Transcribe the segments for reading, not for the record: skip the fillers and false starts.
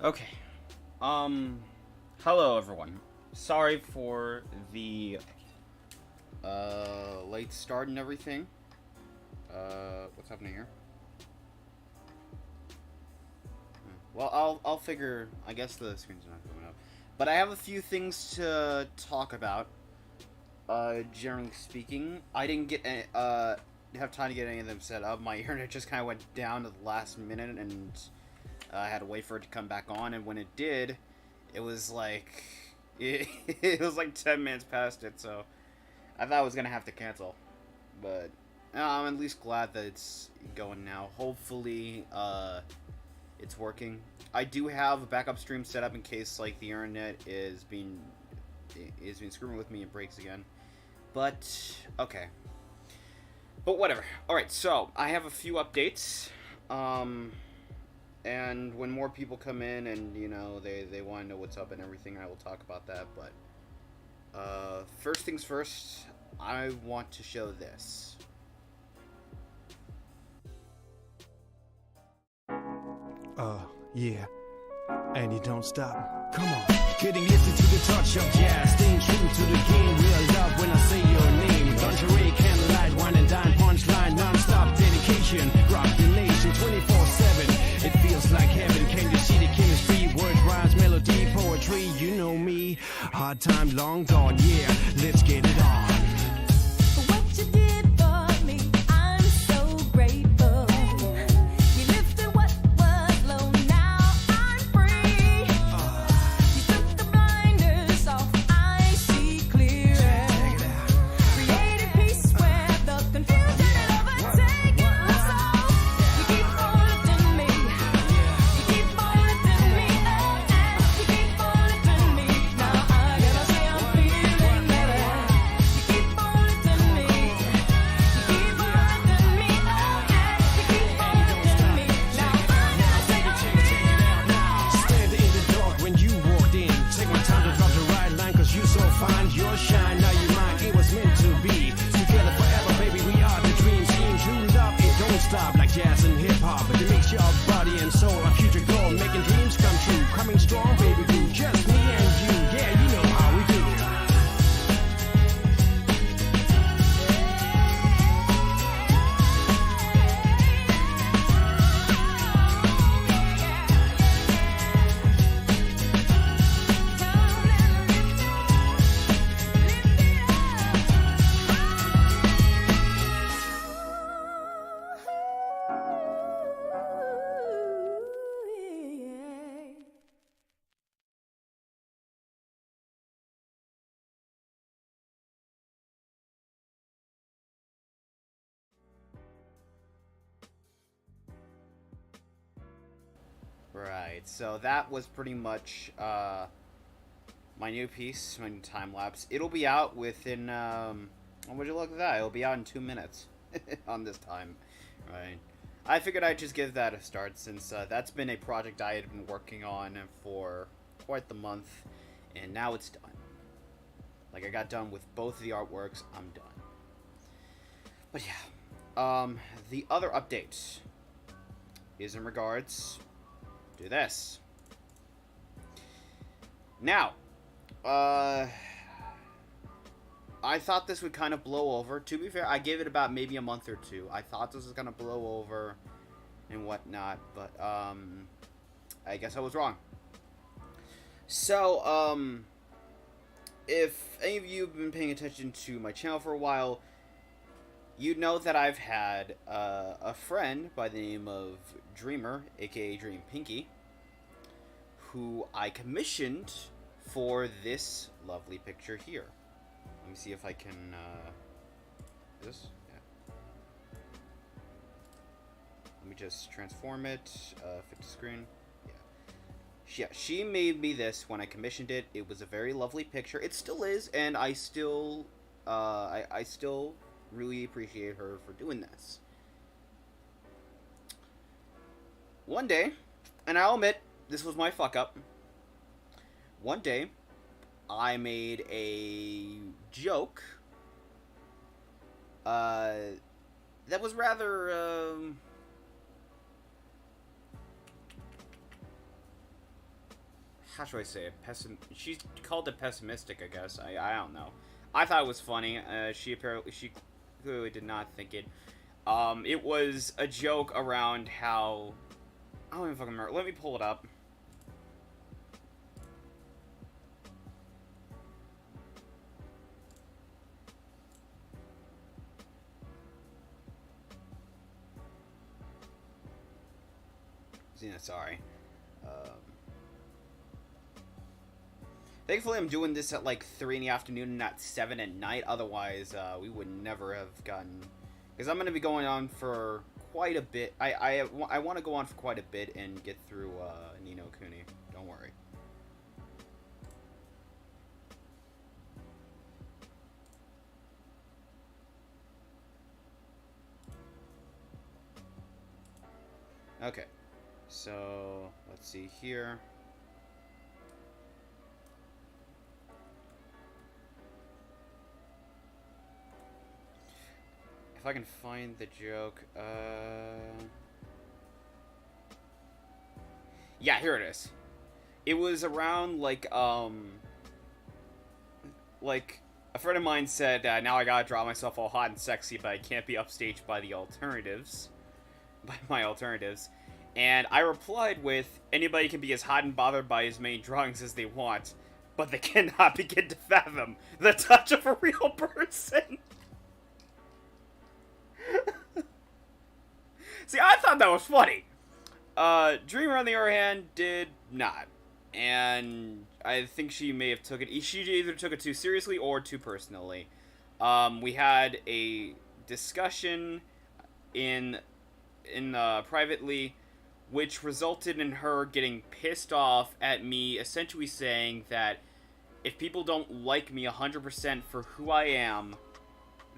Okay. Hello everyone. Sorry for the late start and everything. What's happening here? Well, I'll figure. I guess the screen's not coming up, but I have a few things to talk about. Generally speaking, I didn't get have time to get any of them set up. My internet just kind of went down at the last minute, and I had to wait for it to come back on. And when it did, it was like it was like 10 minutes past it. So I thought I was gonna have to cancel, but I'm at least glad that it's going now. Hopefully, it's working. I do have a backup stream set up in case like the internet is being screwing with me and breaks again. But okay. But whatever. All right. So I have a few updates. And when more people come in and you know they want to know what's up and everything, I will talk about that. But first things first, I want to show this. Yeah. And you don't stop. Come on. Getting lifted to the touch of jazz. Staying true to the game. Real love when I say your name. Lingerie, candlelight, wine and dine, punchline, non-stop dedication. Rock the nation 24/7. It feels like heaven. Can you see the chemistry? Words, rhymes, melody, poetry. You know me. Hard time, long gone. Yeah, let's get it on. What you did for me, I'm so grateful. You lifted what was low, now I'm free. You took the blinders off, I see clearer. Created peace where the confusion had overtaken my soul. You keep on lifting me. You keep on lifting me up, and you keep on lifting me. Now I gotta say I'm feeling better. You keep on lifting me. You keep on lifting me up, and you keep on lifting me. Now I gotta say I'm feeling better. Stand in the dark when you walked in. Take my time to drop the right line, cause you so fine. Your shine, now you're mine. It was meant to be. Together forever, baby, we are the dream team. True love, it don't stop like jazz and hip hop. But it makes your body and soul a future goal. Making dreams come true. Coming strong, baby, boo. Just me and you. Yeah, you know how we do. Right, so that was pretty much my new piece, my new time lapse. It'll be out within would you look at that? It'll be out in 2 minutes on this time, right? I figured I'd just give that a start since that's been a project I had been working on for quite the month, and now it's done. Like I got done with both of the artworks, I'm done. But yeah, the other update is in regards to this. Now, I thought this would kind of blow over. To be fair, I gave it about maybe a month or two. I thought this was gonna blow over and whatnot, but I guess I was wrong. So, if any of you have been paying attention to my channel for a while, you know that I've had a friend by the name of Dreamer, aka Dream Pinky, who I commissioned for this lovely picture here. Let me see if I can, this? Yeah. Let me just transform it, fit to screen. Yeah, she made me this when I commissioned it. It was a very lovely picture. It still is, and I still, I still really appreciate her for doing this. One day, and I'll admit, this was my fuck up. One day, I made a joke that was rather how should I say it? She called it pessimistic, I guess. I don't know. I thought it was funny. She clearly did not think it. It was a joke around how, I don't even fucking remember. Let me pull it up. Sorry. Thankfully, I'm doing this at like 3 in the afternoon and not 7 at night. Otherwise, we would never have gotten... Because I'm going to be going on for quite a bit. I want to go on for quite a bit and get through Ni no Kuni. Don't worry. Okay. So, let's see here. If I can find the joke, yeah, here it is. It was around, like, a friend of mine said, now I gotta draw myself all hot and sexy, but I can't be upstaged by the alternatives. By my alternatives. And I replied with, anybody can be as hot and bothered by his main drawings as they want, but they cannot begin to fathom the touch of a real person. See, I thought that was funny. Dreamer, on the other hand, did not. And I think she may have took it... She either took it too seriously or too personally. We had a discussion in privately, which resulted in her getting pissed off at me, essentially saying that if people don't like me 100% for who I am,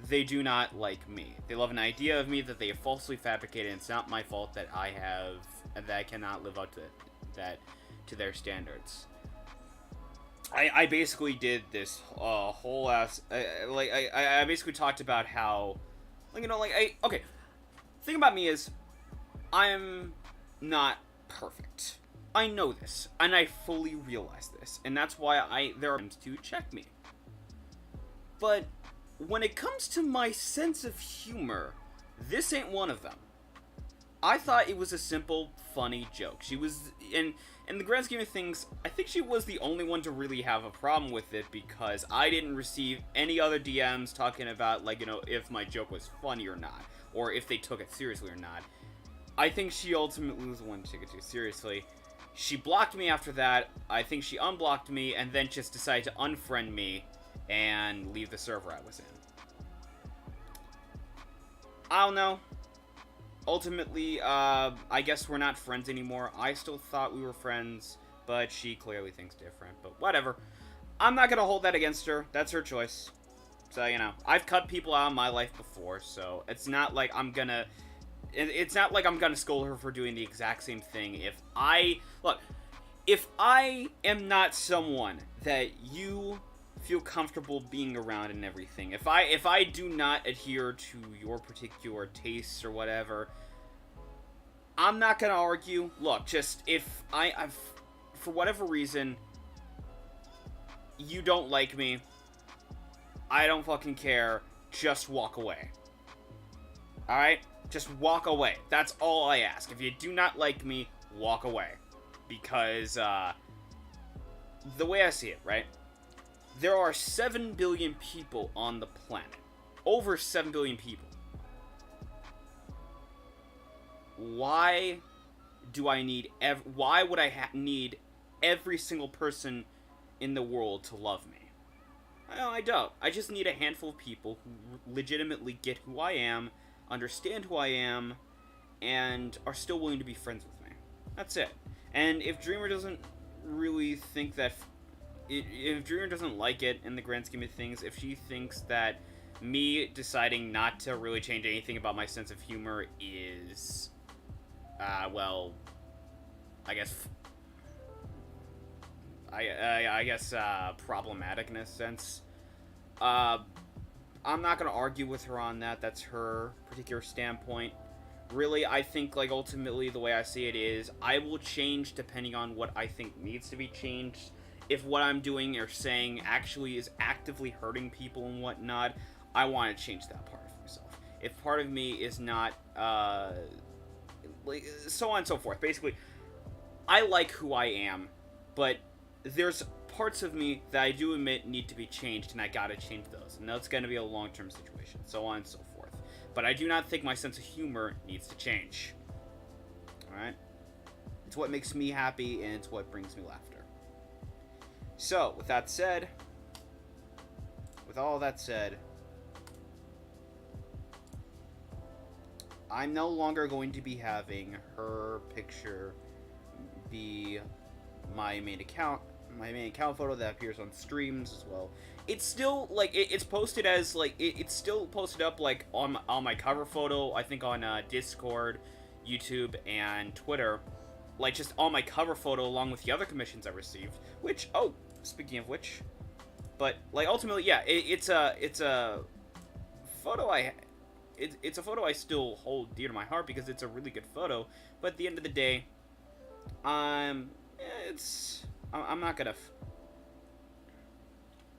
they do not like me. They love an idea of me that they have falsely fabricated, and it's not my fault that I cannot live up to that, to their standards. I basically did this whole ass, I basically talked about how, okay, thing about me is, I'm not perfect. I know this, and I fully realize this, and that's why there are times to check me. But when it comes to my sense of humor, this ain't one of them. I thought it was a simple, funny joke. She was, in the grand scheme of things, I think she was the only one to really have a problem with it, because I didn't receive any other DMs talking about, if my joke was funny or not, or if they took it seriously or not. I think she ultimately was the one to take it too seriously. She blocked me after that. I think she unblocked me and then just decided to unfriend me and leave the server I was in. I don't know. Ultimately, I guess we're not friends anymore. I still thought we were friends, but she clearly thinks different. But whatever. I'm not gonna hold that against her. That's her choice. So, I've cut people out of my life before, so it's not like I'm gonna... It's not like I'm gonna scold her for doing the exact same thing. If I am not someone that you feel comfortable being around and everything, if I do not adhere to your particular tastes or whatever, I'm not gonna argue. Look, just if I've for whatever reason you don't like me, I don't fucking care. Just walk away. Alright? Just walk away. That's all I ask. If you do not like me, walk away. Because, the way I see it, right? There are 7 billion people on the planet. Over 7 billion people. Why do I need... Why would I need every single person in the world to love me? I don't. I just need a handful of people who legitimately get who I am, understand who I am, and are still willing to be friends with me. That's it. And if Dreamer doesn't really think that... If Dreamer doesn't like it in the grand scheme of things, if she thinks that me deciding not to really change anything about my sense of humor is... well... I guess... I guess, problematic in a sense. I'm not going to argue with her on that. That's her particular standpoint. really, I think, like, ultimately, the way I see it is, I will change depending on what I think needs to be changed. If what I'm doing or saying actually is actively hurting people and whatnot, I want to change that part of myself. If part of me is not, like, so on and so forth. Basically, I like who I am, but there's parts of me that I do admit need to be changed, and I gotta change those. And that's gonna be a long-term situation, so on and so forth. But I do not think my sense of humor needs to change. Alright? It's what makes me happy, and it's what brings me laughter. So, with that said, with all that said, I'm no longer going to be having her picture be my main account photo that appears on streams as well. It's still, like, it's posted as, like, it's still posted up, like, on my cover photo, I think on Discord, YouTube, and Twitter. Like, just on my cover photo along with the other commissions I received. Which, oh, speaking of which, but, like, ultimately, yeah, it's a photo it's a photo I still hold dear to my heart because it's a really good photo. But at the end of the day, I'm not gonna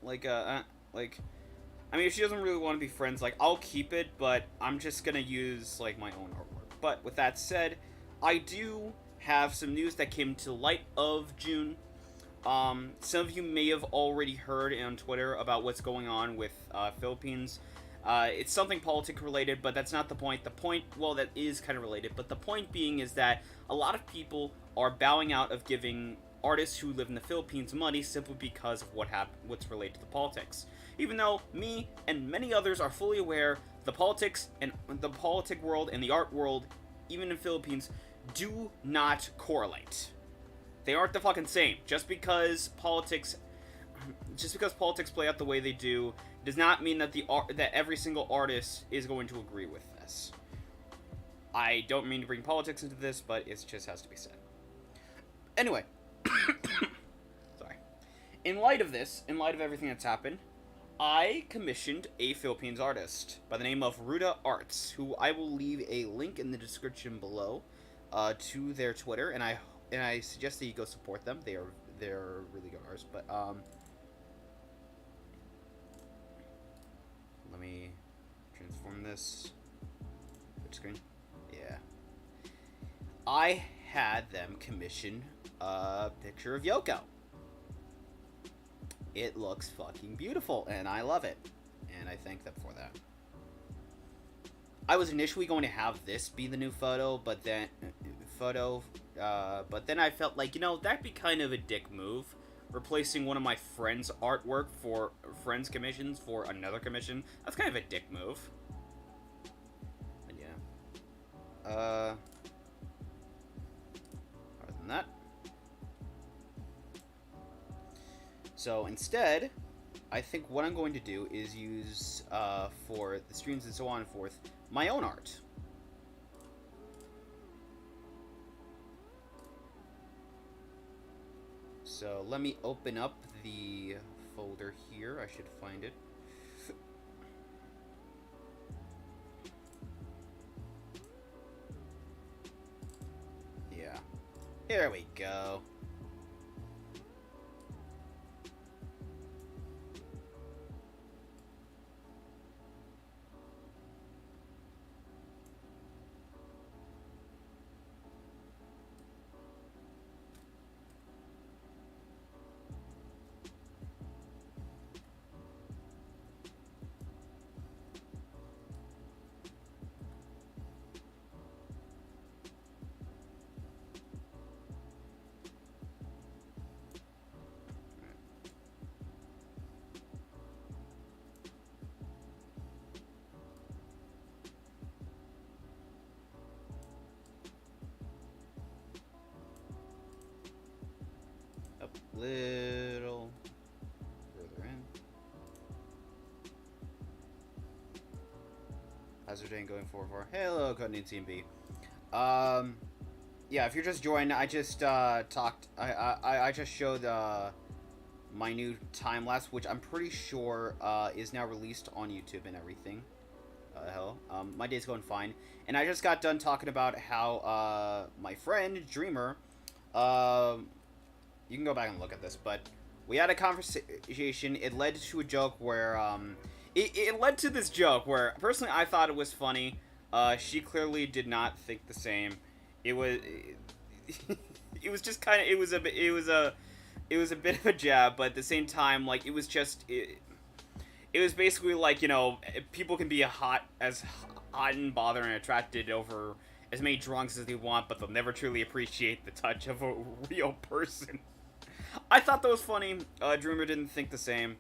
I mean, if she doesn't really want to be friends, like, I'll keep it, but I'm just gonna use, like, my own artwork. But with that said, I do have some news that came to light of June. Some of you may have already heard on Twitter about what's going on with Philippines. It's something politic related, but that's not the point. The point, well, that is kind of related, but the point being is that a lot of people are bowing out of giving artists who live in the Philippines money simply because of what's related to the politics. Even though me and many others are fully aware the politics and the politic world and the art world, even in Philippines, do not correlate. They aren't the fucking same. Just because politics play out the way they do does not mean that that every single artist is going to agree with this. I don't mean to bring politics into this, but it just has to be said. Anyway, sorry. In light of everything that's happened, I commissioned a Philippines artist by the name of Ruda Arts, who I will leave a link in the description below to their Twitter, and I suggest that you go support them. They're really good artists, but let me transform this. Which screen? Yeah. I had them commission a picture of Yoko. It looks fucking beautiful, and I love it. And I thank them for that. I was initially going to have this be the new photo, but then I felt like, that'd be kind of a dick move. Replacing one of my friends' artwork for friends' commissions for another commission. That's kind of a dick move. But yeah. Other than that. So instead, I think what I'm going to do is use, for the streams and so on and forth, my own art. So let me open up the folder here. I should find it. Yeah. Here we go. Little further in. How's your day going for? Hello, Kuni TMB. Yeah, if you're just joining, I just I just showed my new time lapse, which I'm pretty sure is now released on YouTube and everything. my day's going fine. And I just got done talking about how my friend Dreamer, you can go back and look at this, but we had a conversation. It led to a joke where it led to this joke where personally I thought it was funny. She clearly did not think the same. It was it was just kind of it was a bit of a jab, but at the same time, like, it was basically like, you know, people can be hot and bothered and attracted over as many drunks as they want, but they'll never truly appreciate the touch of a real person. I thought that was funny. Dreamer didn't think the same.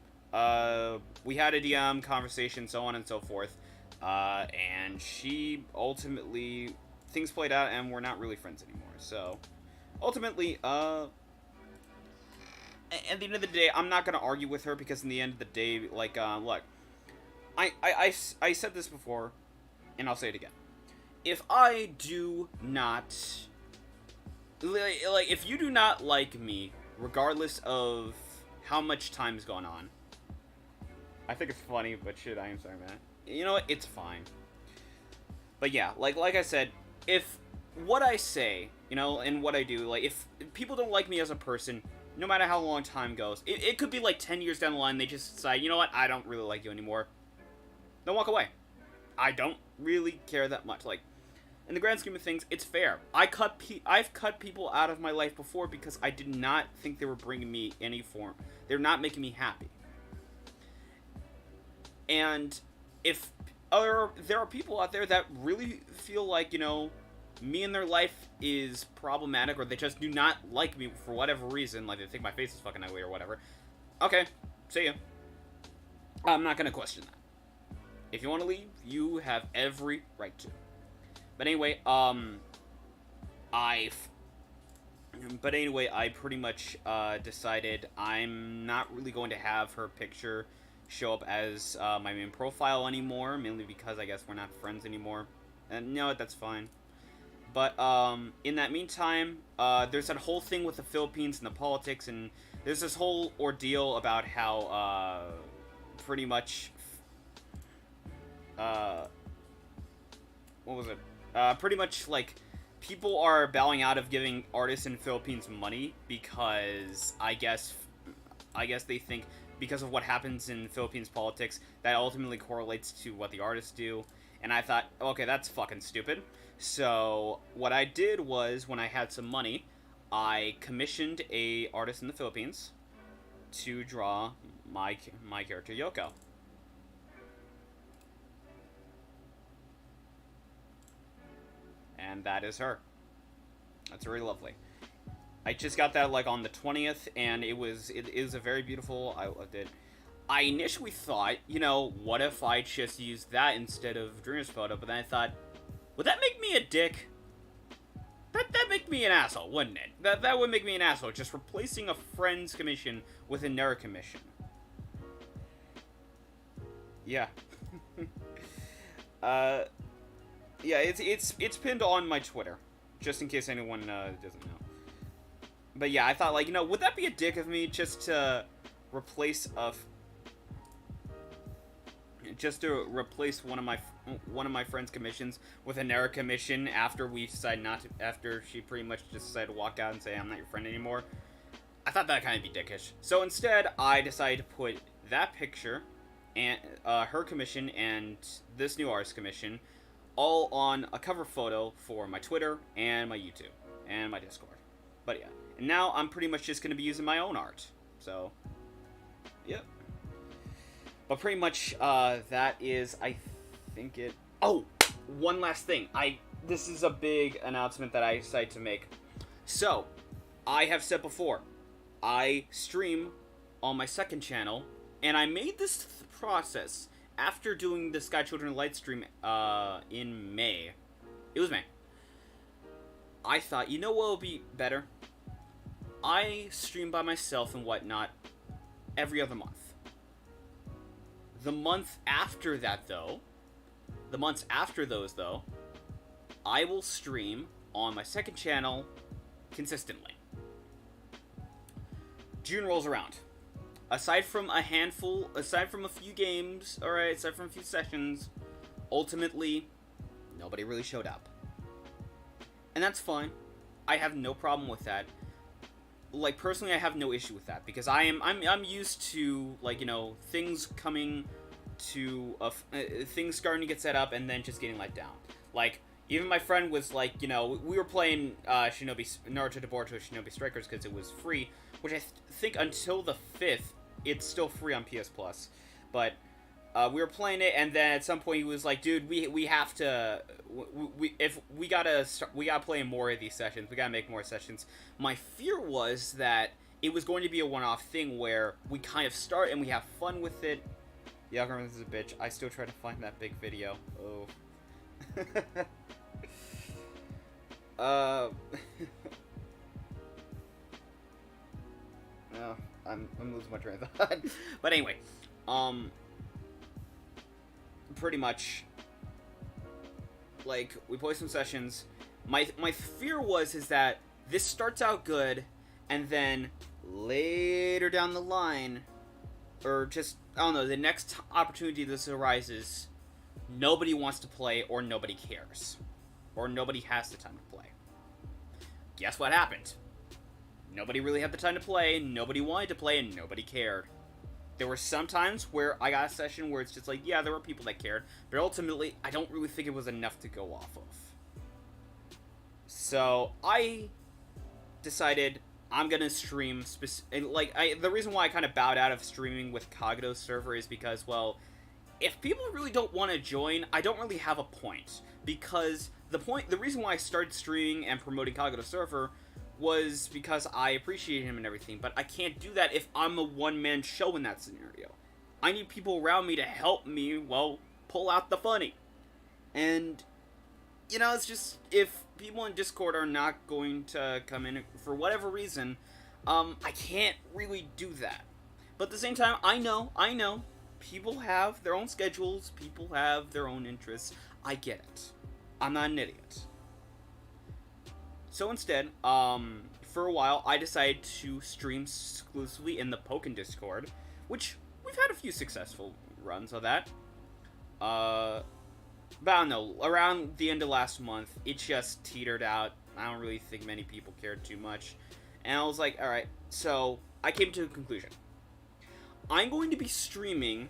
We had a DM conversation, so on and so forth, and she ultimately, things played out and we're not really friends anymore. So ultimately, at the end of the day, I'm not gonna argue with her, because in the end of the day, like, look, I said this before, and I'll say it again. If I do not, like, if you do not like me, regardless of how much time's gone on, I think it's funny, but shit, I am sorry, man. You know what? It's fine. But yeah, like I said, if what I say, you know, and what I do, like, if people don't like me as a person, no matter how long time goes, it could be like 10 years down the line, they just decide, you know what, I don't really like you anymore. Then walk away. I don't really care that much. Like, in the grand scheme of things, it's fair. I've cut people out of my life before because I did not think they were bringing me any form. They're not making me happy. And if there are people out there that really feel like, you know, me in their life is problematic, or they just do not like me for whatever reason, like they think my face is fucking ugly or whatever, okay, see ya. I'm not gonna question that. If you want to leave, you have every right to. But anyway, I pretty much decided I'm not really going to have her picture show up as my main profile anymore, mainly because I guess we're not friends anymore. And you know what, that's fine. But in that meantime, there's that whole thing with the Philippines and the politics, and there's this whole ordeal about how pretty much what was it? Pretty much, like, people are bowing out of giving artists in the Philippines money because I guess they think because of what happens in Philippines politics that ultimately correlates to what the artists do. And I thought, okay, that's fucking stupid. So what I did was, when I had some money, I commissioned a artist in the Philippines to draw my character Yoko. And that is her. That's really lovely. I just got that, like, on the 20th, and it was a very beautiful. I loved it. I initially thought, you know, what if I just used that instead of Dreamer's photo? But then I thought, would that make me a dick? That'd make me an asshole, wouldn't it? That would make me an asshole, just replacing a friend's commission with a nerd commission. Yeah. Yeah, it's pinned on my Twitter, just in case anyone doesn't know. But yeah, I thought, like, you know, would that be a dick of me just to replace one of my friend's commissions with a Nera commission after we decide not to, after she pretty much just decided to walk out and say I'm not your friend anymore? I thought that'd kind of be dickish. So instead, I decided to put that picture and her commission and this new artist commission all on a cover photo for my Twitter and my YouTube and my Discord. But yeah, and now I'm pretty much just going to be using my own art. So, yep. But pretty much, that is, I think it... Oh! One last thing. This is a big announcement that I decided to make. So, I have said before, I stream on my second channel, and I made this process after doing the Sky Children Light stream in May. It was May. I thought, you know what would be better? I stream by myself and whatnot every other month. The month after that, though, the months after those, though, I will stream on my second channel consistently. June rolls around. Aside from a few games, alright, aside from a few sessions, ultimately, Nobody really showed up. And that's fine. I have no problem with that. Like, personally, I have no issue with that, because I'm used to, like, you know, things coming to things starting to get set up and then just getting let down. Like, even my friend was like, you know, we were playing Naruto de Boruto Shinobi Strikers because it was free, which I think until the 5th it's still free on PS Plus. But we were playing it, and then at some point he was like, dude, we have to we gotta play more of these sessions. We gotta make more sessions. My fear was that it was going to be a one-off thing where we kind of start and we have fun with it. The algorithm is a bitch. I still try to find that big video. Oh. No, I'm losing my train of thought. But anyway, pretty much, like, we play some sessions. My fear is that this starts out good, and then later down the line, or just, I don't know, the next opportunity this arises, nobody wants to play, or nobody cares. Or nobody has the time to play. Guess what happened? Nobody really had the time to play, nobody wanted to play, and nobody cared. There were some times where I got a session where it's just like, yeah, there were people that cared, but ultimately, I don't really think it was enough to go off of. So, I decided I'm gonna stream, the reason why I kind of bowed out of streaming with Kageto's server is because, well, if people really don't want to join, I don't really have a point. Because the reason why I started streaming and promoting Kageto's server was because I appreciate him and everything, but I can't do that if I'm a one-man show in that scenario. I need people around me to help me, well, pull out the funny. And, you know, it's just, if people in Discord are not going to come in for whatever reason, I can't really do that. But at the same time, I know, people have their own schedules, people have their own interests. I get it. I'm not an idiot. So instead, for a while, I decided to stream exclusively in the Pokken Discord, which we've had a few successful runs of that. But I don't know, around the end of last month, it just teetered out. I don't really think many people cared too much. And I was like, alright, so I came to a conclusion. I'm going to be streaming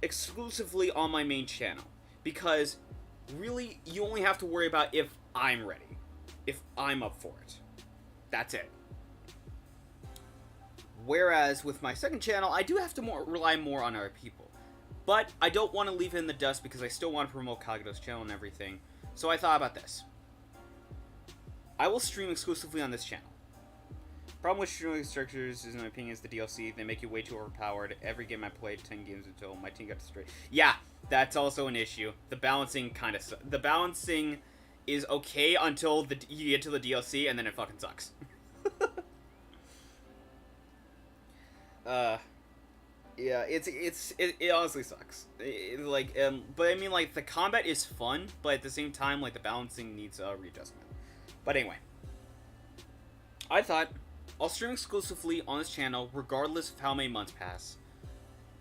exclusively on my main channel, because really, you only have to worry about if I'm ready. If I'm up for it. That's it. Whereas with my second channel, I do have to rely more on other people. But I don't want to leave it in the dust because I still want to promote Kageto's channel and everything. So I thought about this. I will stream exclusively on this channel. Problem with streaming structures, in my opinion, is the DLC. They make you way too overpowered. Every game I played, 10 games until my team got destroyed. Yeah, that's also an issue. The balancing kind of the balancing is okay until you get to the DLC, and then it fucking sucks. Yeah, it honestly sucks. But I mean, like, the combat is fun, but at the same time, like, the balancing needs a readjustment. But anyway, I thought I'll stream exclusively on this channel, regardless of how many months pass.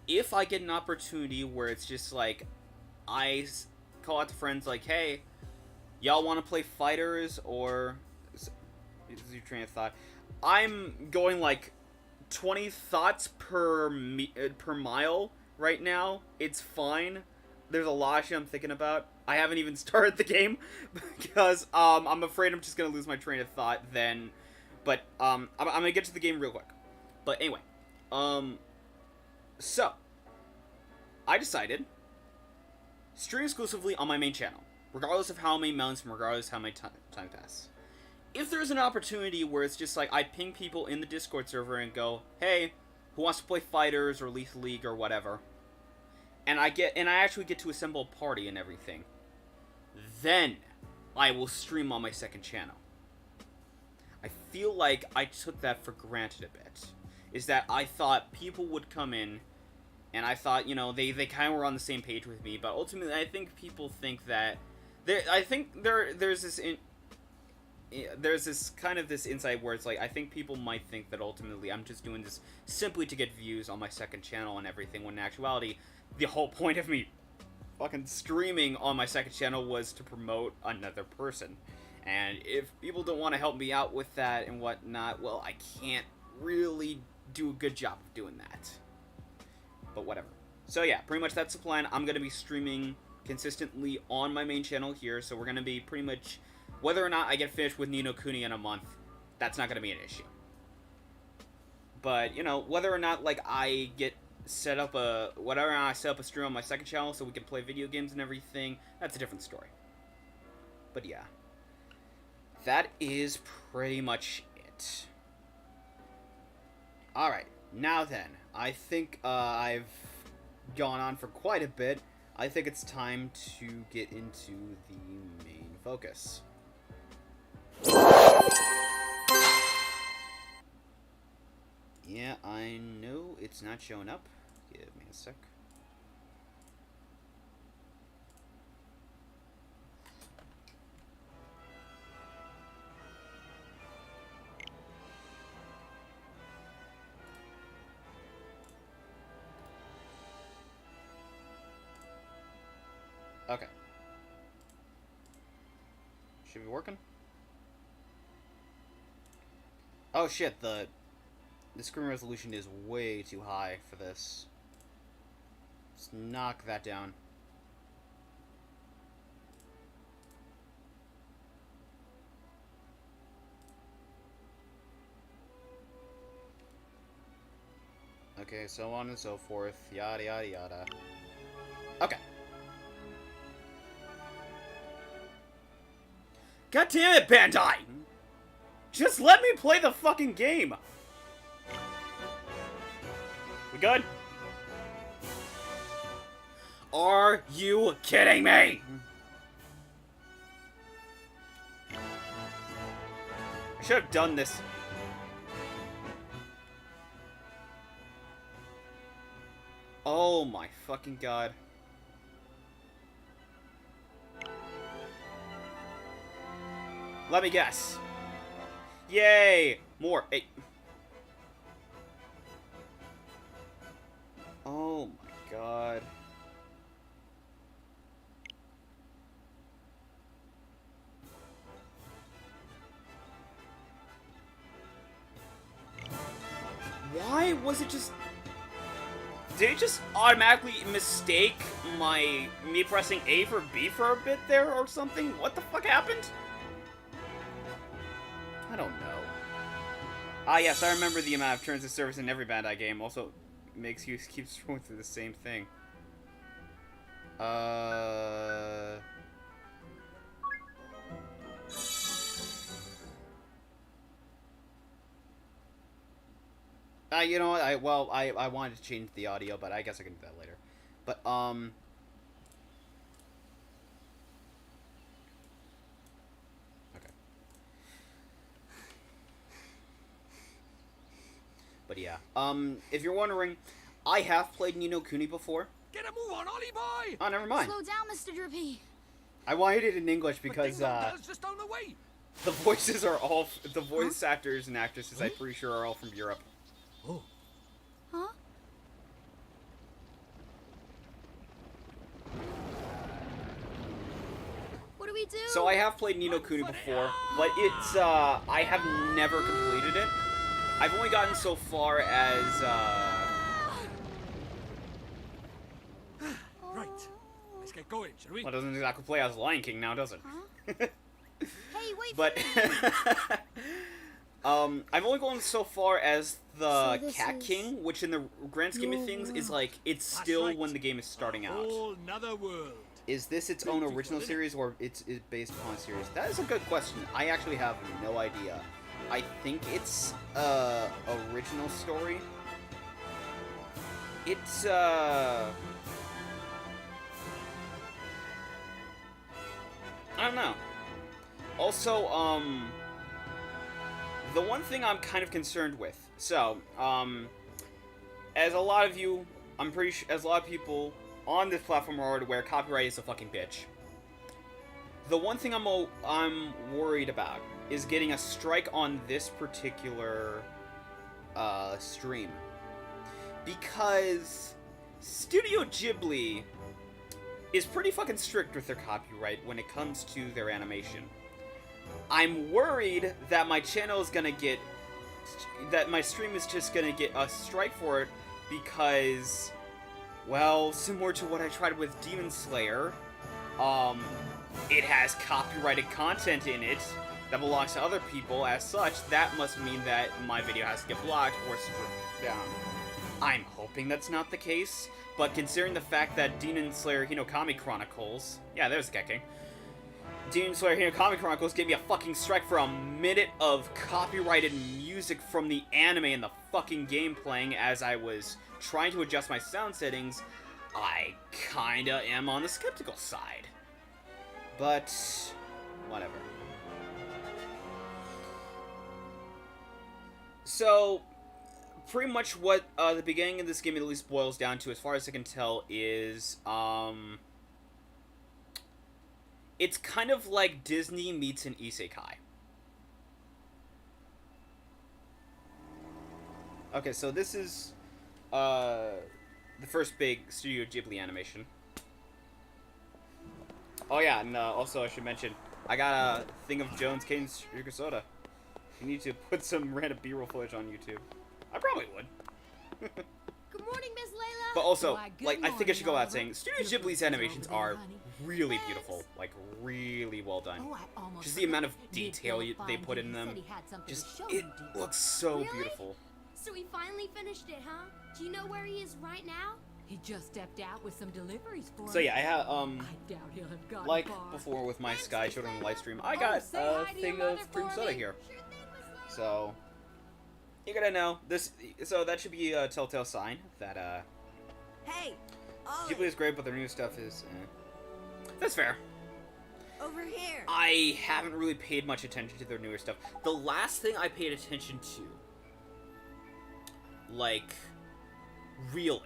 If I get an opportunity where it's just like, I call out to friends like, hey, y'all want to play fighters, or is your train of thought? I'm going like 20 thoughts per mile right now. It's fine. There's a lot of shit I'm thinking about. I haven't even started the game because I'm afraid I'm just gonna lose my train of thought then. But I'm gonna get to the game real quick. But anyway, so I decided stream exclusively on my main channel, regardless of how many months, regardless of how many time pass. If there's an opportunity where it's just like I ping people in the Discord server and go, hey, who wants to play fighters or Lethal League or whatever, and I actually get to assemble a party and everything, then I will stream on my second channel. I feel like I took that for granted a bit. Is that I thought people would come in, and I thought, you know, they kind of were on the same page with me, but ultimately I think people think that there's this kind of this insight where it's like, I think people might think that ultimately I'm just doing this simply to get views on my second channel and everything, when in actuality, the whole point of me fucking streaming on my second channel was to promote another person. And if people don't want to help me out with that and whatnot, well, I can't really do a good job of doing that. But whatever. So yeah, pretty much that's the plan. I'm going to be streaming consistently on my main channel here, so we're going to be pretty much, whether or not I get finished with Ni no Kuni in a month, that's not going to be an issue. But, you know, whether or not, like, I get set up a, whatever I set up a stream on my second channel so we can play video games and everything, that's a different story. But yeah. That is pretty much it. Alright, now then, I think I've gone on for quite a bit. I think it's time to get into the main focus. Yeah, I know it's not showing up. Give me a sec. Okay. Should be working. Oh shit, the screen resolution is way too high for this. Let's knock that down. Okay, so on and so forth. Yada yada yada. Okay. God damn it, Bandai! Just let me play the fucking game! We good? Are you kidding me? I should have done this. Oh my fucking god. Let me guess. Yay! More. Hey. Oh my god. Why was it just... Did it just automatically mistake me pressing A for B for a bit there or something? What the fuck happened? I don't know. Ah, yes, I remember the amount of turns of service in every Bandai game. Also, makes you keep scrolling through the same thing. You know what? I wanted to change the audio, but I guess I can do that later. But, But yeah, if you're wondering, I have played Ni no Kuni before. Get a move on, Ollie boy! Oh, never mind. Slow down, Mr. Drippy. I wanted it in English because, just down the way. the voices are all, the voice actors and actresses, I'm pretty sure, are all from Europe. Oh. Huh? What do we do? So I have played Ni no Kuni before, but it's, I have never completed it. I've only gotten so far as, Right. Let's get going, shall we? well, it doesn't exactly play as Lion King now, does it? Huh? Hey, wait But, for me. I've only gone so far as the So this Cat is King, which in the grand scheme of your things is world. like, it's That's still right. when the game is starting out. Whole another world. Is this its own original series, or it's based upon a series? That is a good question. I actually have no idea. I think it's original story. It's I don't know. Also, the one thing I'm kind of concerned with. So, as a lot of you, I'm pretty sure, as a lot of people on this platform are already aware, copyright is a fucking bitch. The one thing I'm worried about is getting a strike on this particular stream, because Studio Ghibli is pretty fucking strict with their copyright when it comes to their animation. I'm worried that my channel is gonna get... that my stream is just gonna get a strike for it because, well, similar to what I tried with Demon Slayer, it has copyrighted content in it that belongs to other people. As such, that must mean that my video has to get blocked or stripped down. I'm hoping that's not the case, but considering the fact that Demon Slayer Hinokami Chronicles... yeah, there's Gekking. Demon Slayer Hinokami Chronicles gave me a fucking strike for a minute of copyrighted music from the anime in the fucking game playing as I was trying to adjust my sound settings. I kinda am on the skeptical side. But, whatever. So, pretty much what the beginning of this game at least boils down to, as far as I can tell, is, it's kind of like Disney meets an isekai. Okay, so this is, the first big Studio Ghibli animation. Oh yeah, and also I should mention, I got a thing of Jones Cane's Sugar Soda. You need to put some random B-roll footage on YouTube. I probably would. Good morning, Miss Layla. But also, Why, good like, I think I should go morning, out saying, Studio Oliver. Ghibli's Your animations food is over are there, honey. really Yes. beautiful. Like, really well done. Oh, I almost Just the amount of forgot. detail Did Bill they find put you? in He them. said he had something to Just, show it you, dear. looks so Really? beautiful. So he finally finished it, huh? Do you know where he is right now? He just stepped out with some deliveries for So us. yeah, I have, I doubt he'll have gotten like far. before with my Thanks, Sky Miss Children Layla. live stream, I Oh, got say a hi to your thing mother of cream for soda me. here. Sure thing, Miss Layla. So, you gotta know, this, so that should be a telltale sign that, Hey, Ghibli Ollie, is great, but their new stuff is, eh. That's fair. over here. I haven't really paid much attention to their newer stuff. The last thing I paid attention to, like, really,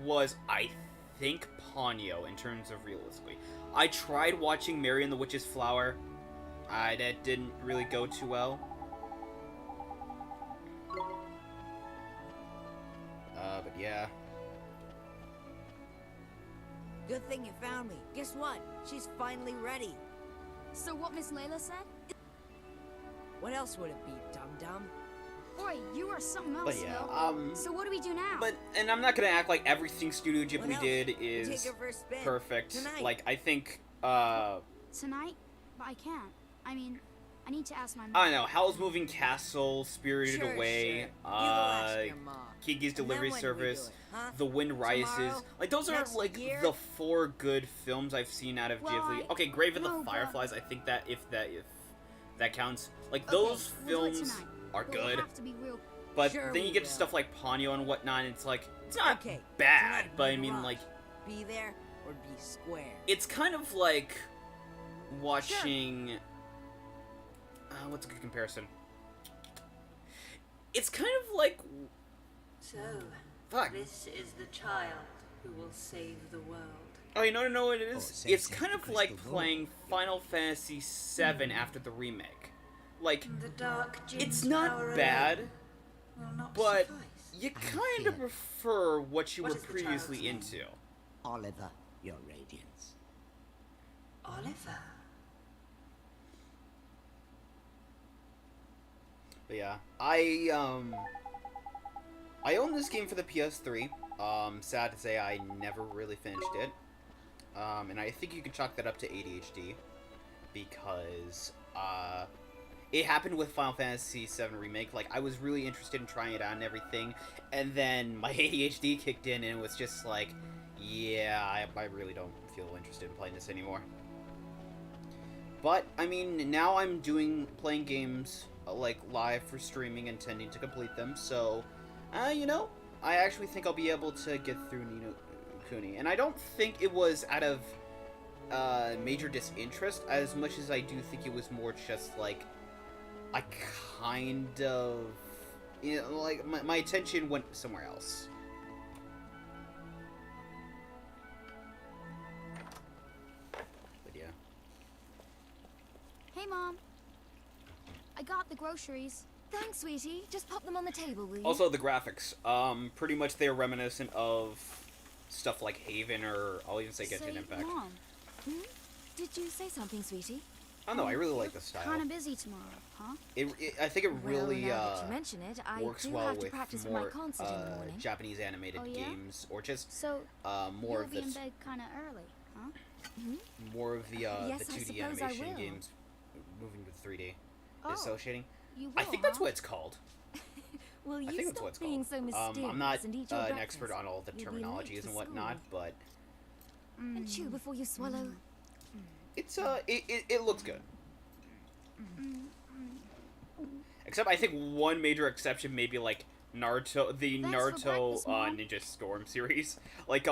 was, I think, Ponyo, in terms of realistically. I tried watching Mary and the Witch's Flower. That didn't really go too well. But yeah. Good thing you found me. Guess what? She's finally ready. So what Miss Layla said? What else would it be, dum-dum? Boy, you are something else, But yeah, Snow. So what do we do now? But, and I'm not gonna act like everything Studio Ghibli What else? did We is take her for a spin. perfect. Tonight. Like, I think, Tonight? But I can't. I mean, I need to ask my mom. I don't know, Howl's Moving Castle, Spirited Sure, Away, sure. You go ask your ma. Kiki's And then Delivery when do we do Service, it, huh? The Wind Rises. Tomorrow? Like, those are, Next like, year? the 4 good films I've seen out of Well, Ghibli. I- Okay, Grave of the no, but- Fireflies, I think that if that counts. Like, Okay, those We'll do it films tonight. are But we'll good, have to be real. but Sure then you we get to will. stuff like Ponyo and whatnot, and it's like, it's not Okay, bad, tonight, but I no mean, rush. like, Be there or be square. it's kind of like watching what's a good comparison? It's kind of like So, fuck. this is the child who will save the world. Oh, you know what it is? say It's save kind the of like crystal playing Final Fantasy VII after the remake. Like, The dark it's Jin's not power bad, alone will not but suffice. you kind of prefer what you What were is the previously child's into. Oliver, your radiance. Oliver. But yeah, I own this game for the PS3. Sad to say, I never really finished it. And I think you can chalk that up to ADHD, because it happened with Final Fantasy VII Remake. Like, I was really interested in trying it out and everything, and then my ADHD kicked in, and it was just like, yeah, I really don't feel interested in playing this anymore. But I mean, now I'm playing games like live for streaming, intending to complete them. So, you know, I actually think I'll be able to get through Kuni, and I don't think it was out of major disinterest as much as I do think it was more just like I kind of, you know, like my attention went somewhere else. But yeah. Hey, Mom. I got the groceries. Thanks, sweetie. Just pop them on the table, will you? Also, the graphics, pretty much they're reminiscent of stuff like Haven, or I'll even say Genshin Impact. Mom, Did you say something, sweetie? I don't know, I really like the style. kind of busy tomorrow, huh? I think it really well, now that you mention it, I works do well have to with practice for my more concert in the morning. Japanese animated Oh, yeah? games, or just So more you'll of be in this, bed kind of early, huh? more of the Yes, the I 2D suppose I animation will. games moving to 3D. Oh, Associating. You will, I think that's huh? what it's called. Will you I think that's stop what it's being called. so mysterious I'm not and eat your an breakfast? expert on all the You'll be late terminologies for and whatnot, school. but And chew before you swallow. it's it looks good. Except I think one major exception may be like Naruto, the Thanks for Naruto breakfast, Mom. Ninja Storm series. Like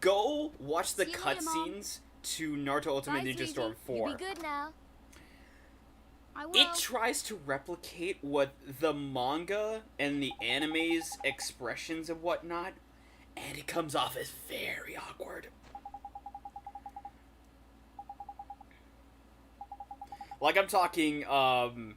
go watch the See you later, Mom. cutscenes to Naruto Ultimate Bye, Ninja Storm sweetie. 4. You be good now. I will. It tries to replicate what the manga and the anime's expressions and whatnot, and it comes off as very awkward. Like I'm talking, I'm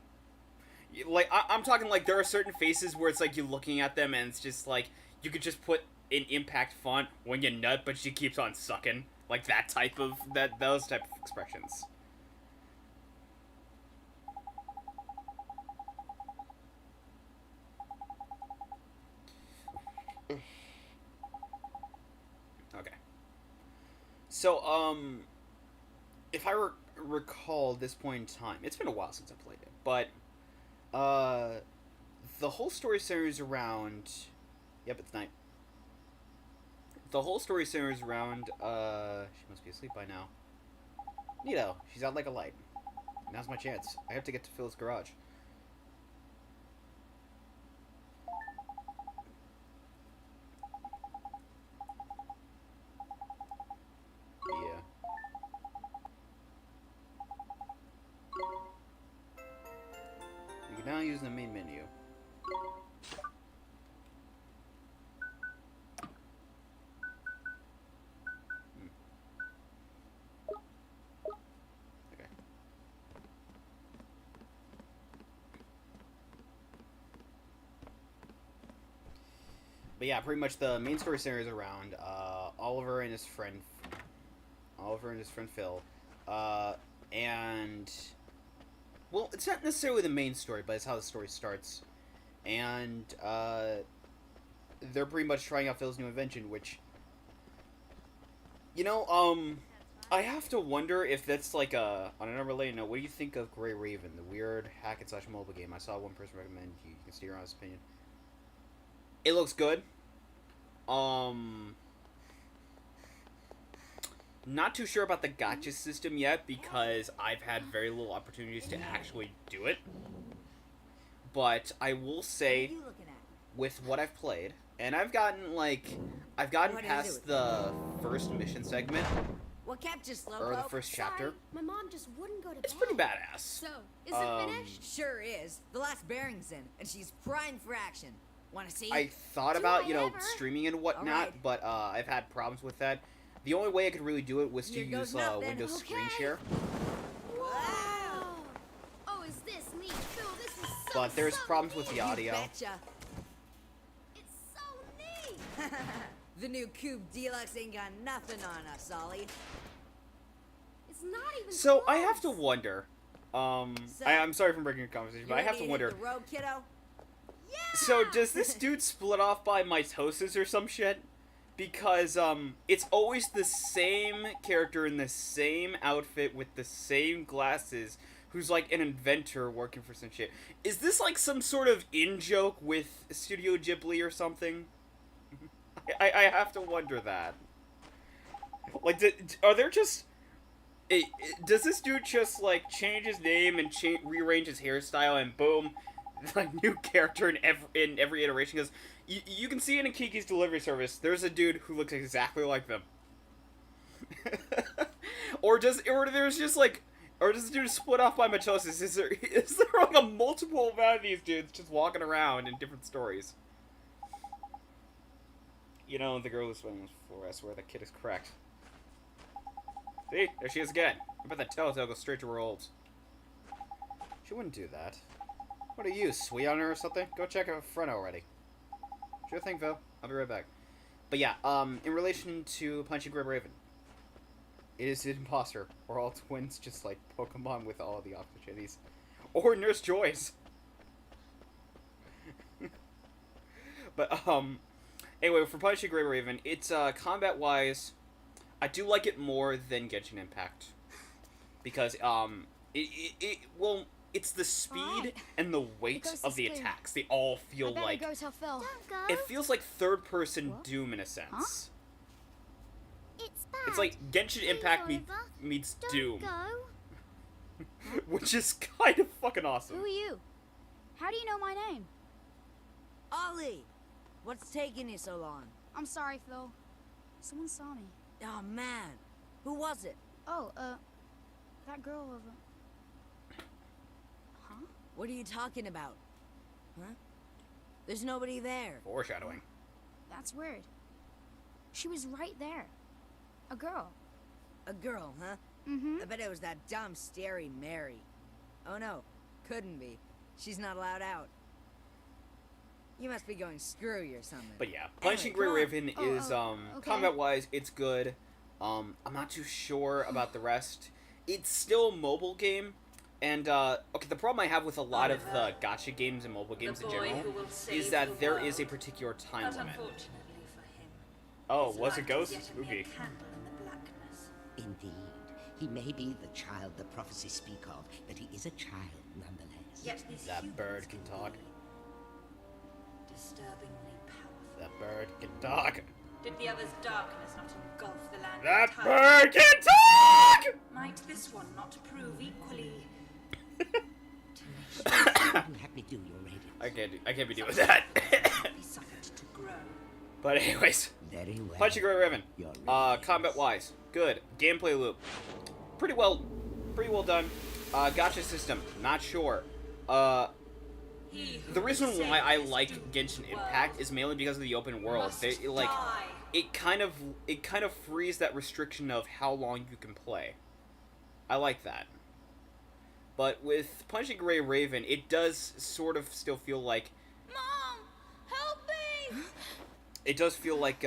talking like there are certain faces where it's like you're looking at them and it's just like you could just put an impact font when you nut, but she keeps on sucking, like that type of those type of expressions. Okay. So, if I recall this point in time, it's been a while since I played it, but, the whole story centers around, yep, it's night. The whole story centers around, she must be asleep by now. Neato, she's out like a light. Now's my chance. I have to get to Phil's garage. Yeah. You can now use the main menu. Okay. But yeah, pretty much the main story centers around Oliver and his friend Phil, and well, it's not necessarily the main story, but it's how the story starts, and they're pretty much trying out Phil's new invention, which, you know, I have to wonder if that's like on an unrelated note. What do you think of Grey Raven, the weird hack and slash mobile game? I saw one person recommend. You can steer on his opinion. It looks good. Not too sure about the gacha system yet because I've had very little opportunities to actually do it. But I will say, You looking at? with what I've played, and I've gotten past the first mission segment, What kept you, Slowpoke? or the first chapter. My mom just wouldn't go to It's bed. pretty badass. So, is Um, it finished? Sure is. The last bearing's in, and she's prime for action. Wanna see? I thought Do about, I you know, ever? streaming and whatnot, Alright. but I've had problems with that. The only way I could really do it was to Here goes use nothing. Windows Screen Okay. Share. Wow! Oh, is this neat? Phil, this is so But there's problems with the You audio. betcha. It's so neat! The new Cube Deluxe ain't got nothing on us, Ollie. It's not even So close. I have to wonder. I'm sorry for breaking your conversation, but I have to wonder. The road, kiddo? So does this dude split off by mitosis or some shit? Because it's always the same character in the same outfit with the same glasses, who's like an inventor working for some shit. Is this like some sort of in-joke with Studio Ghibli or something? I have to wonder that. Like, are there just... does this dude just, like, change his name and rearrange his hairstyle and boom, like, new character in every iteration? Because you can see in Kiki's delivery service, there's a dude who looks exactly like them. or does the dude split off by mitosis? Is there like a multiple amount of these dudes just walking around in different stories? You know, the girl who's swimming before, I swear that kid is correct. See? There she is again. I bet that Telltale goes straight to her olds. She wouldn't do that. What are you, sweet on her or something? Go check her front already. Sure thing, Phil. I'll be right back. But But yeah, in relation to Punching Gray Raven, it is an imposter. We're all twins, just like Pokemon with all the opportunities. Or Nurse Joy's. But, anyway, for Punching Gray Raven, it's, combat-wise, I do like it more than Genshin Impact. Because, well, it's the speed Alright. and the weight ghost of is the clear. attacks. They all feel I better like... go tell Phil. Don't go. It feels like third-person What? Doom in a sense. It's bad. It's like Genshin Please, Impact Oliver, meets Don't Doom. go. Which is kind of fucking awesome. Who are you? How do you know my name? Ollie! What's taking you so long? I'm sorry, Phil. Someone saw me. Oh, man. Who was it? Oh, that girl over. Huh? What are you talking about? Huh? There's nobody there. Foreshadowing. That's weird. She was right there. A girl. A girl, huh? Mm-hmm. I bet it was that dumb, scary Mary. Oh no, couldn't be. She's not allowed out. You must be going screwy or something. But yeah, Punching Anyway, Gray come on. Raven is, okay. combat-wise, it's good. I'm not too sure about the rest. It's still a mobile game, and, okay, the problem I have with a lot of the gacha games and mobile games in general is that there is a particular time But limit. unfortunately for him, Oh, his was it light Ghost? is yet a mere Spooky. candle in the blackness. Indeed, he may be the child the prophecies speak of, but he is a child nonetheless. Yet these That humans bird can talk. be disturbingly powerful. That bird can talk. Did the other's darkness not engulf the land That entirely? bird can talk! Might this one not prove equally You have me do your radiance. I can't be doing that. be suffered to grow? But anyways, Very well. Punching Gray Raven. Your radiance. Combat-wise, good. Gameplay loop, pretty well done. Gacha system, not sure. He who The reason will why save I his like doomed Genshin world Impact is mainly because of the open world. must They like die. it kind of frees that restriction of how long you can play. I like that. But with Punching Gray Raven, it does sort of still feel like Mom, help me! it does feel like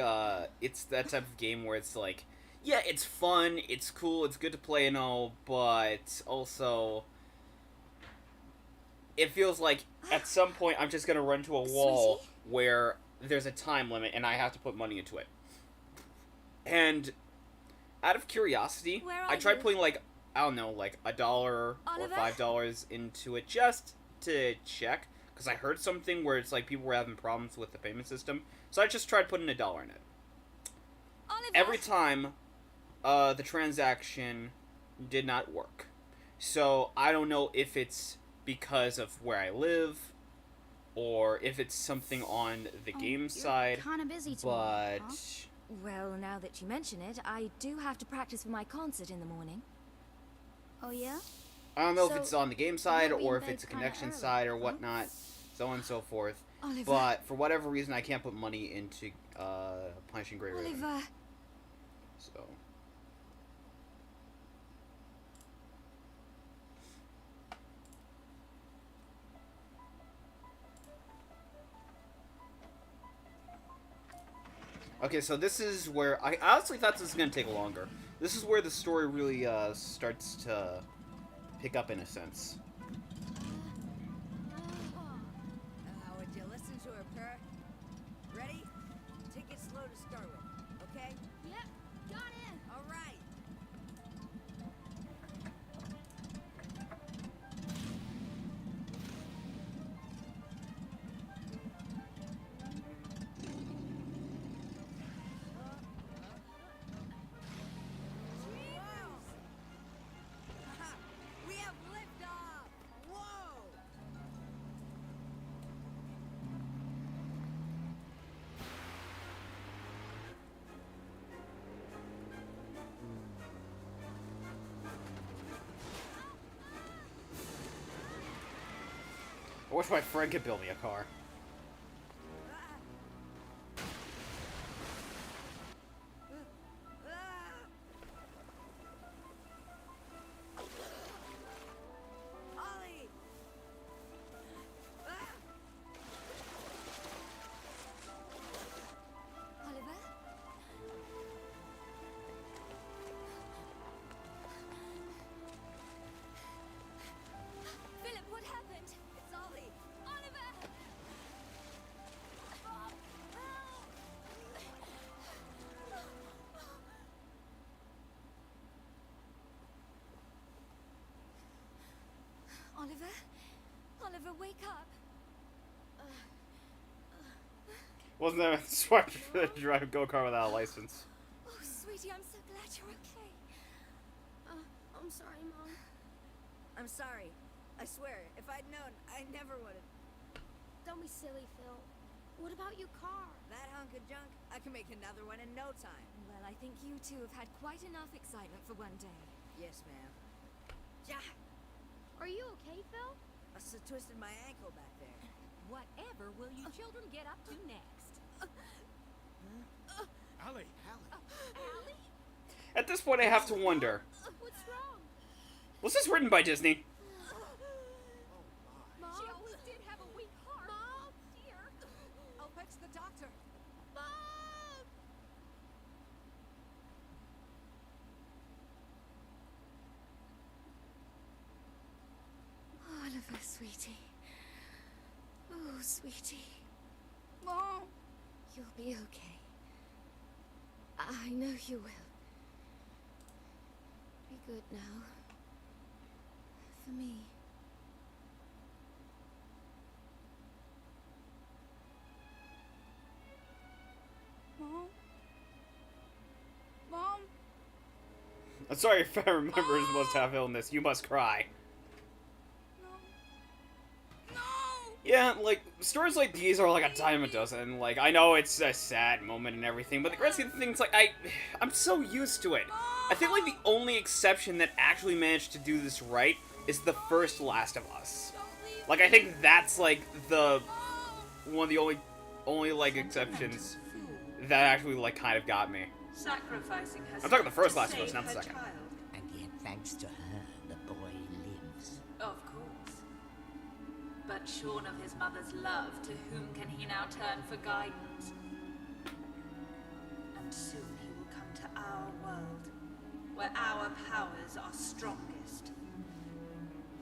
it's that type of game where it's like, yeah, it's fun, it's cool, it's good to play and all, but also it feels like at some point I'm just gonna run to a wall where there's a time limit and I have to put money into it. And out of curiosity, Where are I tried you? putting like, I don't know, like $1 or Oliver? $5 into it just to check, because I heard something where it's like people were having problems with the payment system. So I just tried putting $1 in it. Oliver! Every time, the transaction did not work. So I don't know if it's because of where I live, or if it's something on the game side, Kind of busy tomorrow. but Huh? Well, now that you mention it, I do have to practice for my concert in the morning. Oh yeah. I don't know if So, it's on the game side you'll be or in if bed it's a kinda connection early, side or huh? whatnot, so on and so forth. Oliver. But for whatever reason, I can't put money into Punching Gray Raven. Oliver. So. Okay, so this is where I honestly thought this was gonna take longer. This is where the story really starts to pick up in a sense. Would you listen to her purr? Ready? Take it slow to start with, okay? Yep. Got it. All right. Haha, we have liftoff! Whoa! I wish my friend could build me a car. Ollie! Oliver? Oliver, wake up. Wasn't that smart to drive a go-kart without a license? Oh, sweetie, I'm so glad you're okay. I'm sorry, Mom. I'm sorry. I swear, if I'd known, I never would've. Don't be silly, Phil. What about your car? That hunk of junk, I can make another one in no time. Well, I think you two have had quite enough excitement for one day. Yes, ma'am. Yeah, Are you okay, Phil? I twisted my ankle back there. Whatever will you children get up to next? Allie. Allie? At this point, I have to wonder: What's wrong? was this written by Disney? Mom? She always did have a weak heart. Mom? Dear. I'll fetch the doctor. Mom! Oliver, sweetie. Oh, sweetie. Mom! You'll be okay. I know you will. Be good now. For me. Mom? Mom? I'm sorry if I remember must have illness. You must cry. No! Yeah, like, stories like these are like a dime a dozen. Like, I know it's a sad moment and everything, but the grand scheme of things, like, I'm so used to it. I think, like, the only exception that actually managed to do this right is the first Last of Us. Like, I think that's, like, the one of the only like, exceptions that actually, like, kind of got me. Sacrificing herself I'm talking the first to Last of Us, save not the her second. child. And yet, thanks to her, the boy lives. Of course. But shorn of his mother's love, to whom can he now turn for guidance? And soon he will come to our world, where our powers are strongest.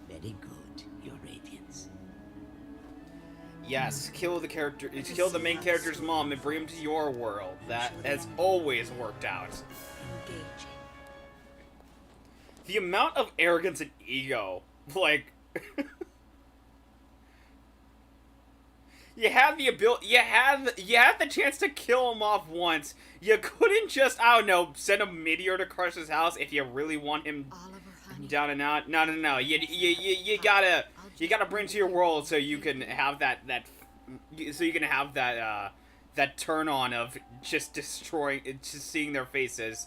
Very good, Your Radiance. Yes, kill the main character's mom and bring him to your world. That has always worked out. Engaging. The amount of arrogance and ego, like, you had the ability, you had the chance to kill him off once. You couldn't just, I don't know, send a meteor to crush his house if you really want him Oliver, honey. down and out. No. You gotta bring to your world so you can have that that turn on of just destroying, just seeing their faces.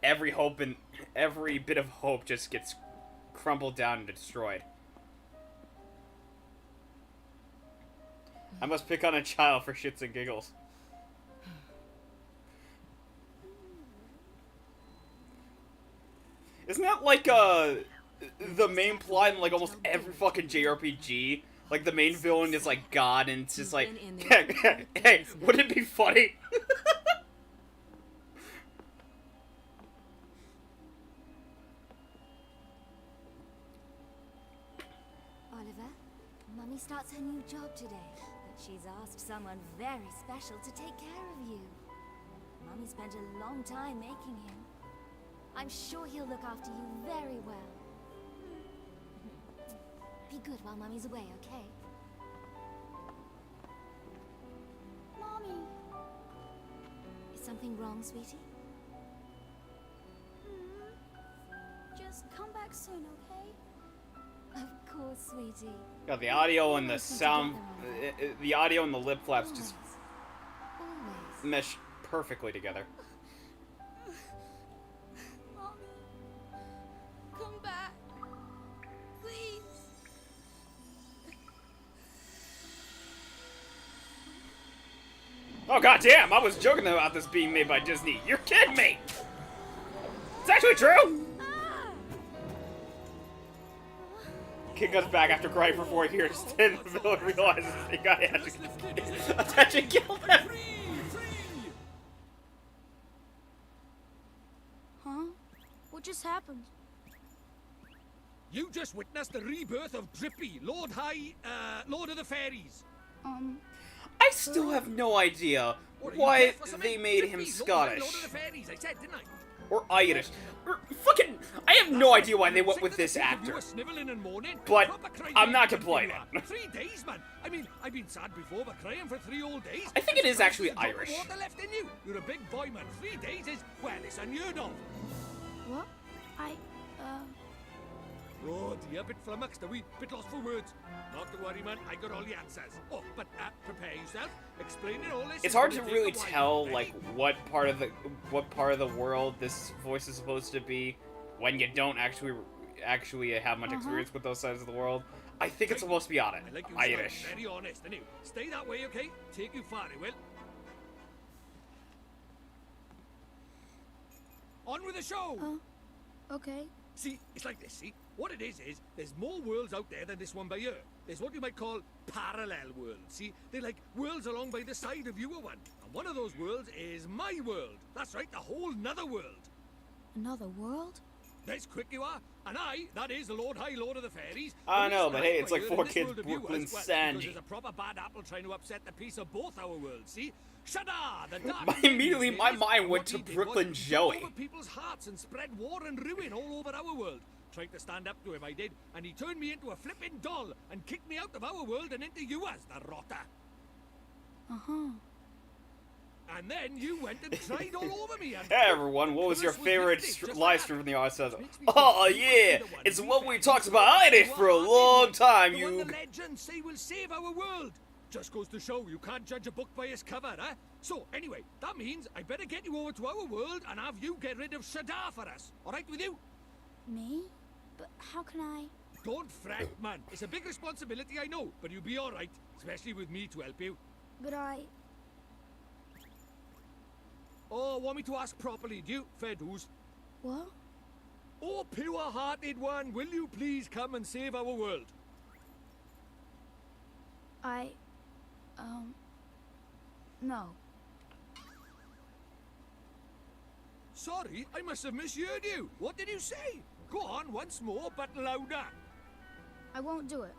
Every hope and every bit of hope just gets crumbled down and destroyed. I must pick on a child for shits and giggles. Isn't that like the main plot in like almost every fucking JRPG? Like the main villain is like God, and it's just like, hey, wouldn't it be funny? Oliver, Mummy starts her new job today, but she's asked someone very special to take care of you. Mummy spent a long time making him. I'm sure he'll look after you very well. Be good while Mummy's away, okay? Mommy! Is something wrong, sweetie? Just come back soon, okay? Of course, sweetie. Yeah, the audio and the sound, the audio and the lip flaps just Always. mesh perfectly together. Mommy! Come back! Please! Oh goddamn! I was joking about this being made by Disney. You're kidding me! It's actually true. Kid comes back after crying for 4 years. Then the villain realizes they got attention, kill them. Huh? What just happened? You just witnessed the rebirth of Drippy, Lord of the Fairies. I still have no idea why they made him Scottish. Lord of the Fairies, I said, didn't I? Or Irish. Or fucking, I have no idea why they went with this actor, but I'm not complaining. 3 days, man. I mean, I've been sad before, but crying for 3 whole days. I think it is actually There's a drop of Irish. water left in you. You're a big boy, man. 3 days is, well, it's unheard of. What? Oh dear, bit flummoxed, a wee bit lost for words. Not to worry, man, I got all the answers. Oh, but prepare yourself. Explaining all this. It's hard to really tell, like, what part of the world this voice is supposed to be when you don't actually have much experience with those sides of the world. I think it's supposed to be I like you, Irish. Very honest, and you stay that way, okay? Take you far, it will. On with the show. Okay. See, it's like this, see? What it is there's more worlds out there than this one by here. There's what you might call parallel worlds, see? They're like worlds along by the side of your one. And one of those worlds is my world. That's right, the whole nother world. Another world? That's quick you are. And that is the Lord High Lord of the Fairies. I know, but hey, Right it's by like here 4 in this kids, world of you Brooklyn as well, Sandy. because there's a proper bad apple trying to upset the peace of both our worlds, see? Shada, the dark Immediately, my Fairies, mind and went what to he did Brooklyn was Joey. took over people's hearts and spread war and ruin all over our world. Tried to stand up to him, I did, and he turned me into a flippin' doll and kicked me out of our world and into yours, the rotter. And then you went and tried all over me. And Hey everyone, what was your Curse favorite lifted, just live like stream that. from the Artstation? Makes me Oh think yeah, the one it's we what we found. talked about Irish for a long time, The one you. the legends say will save our world. Just goes to show you can't judge a book by its cover, huh? So, anyway, that means I better get you over to our world and have you get rid of Shadar for us. Alright with you? Me? But how can I? Don't fret, man. It's a big responsibility, I know, but you'll be alright, especially with me to help you. But Oh, want me to ask properly, do you? Fair dues. What? Oh, pure-hearted one, will you please come and save our world? No. Sorry, I must have misheard you. What did you say? Go on, once more, but louder. I won't do it.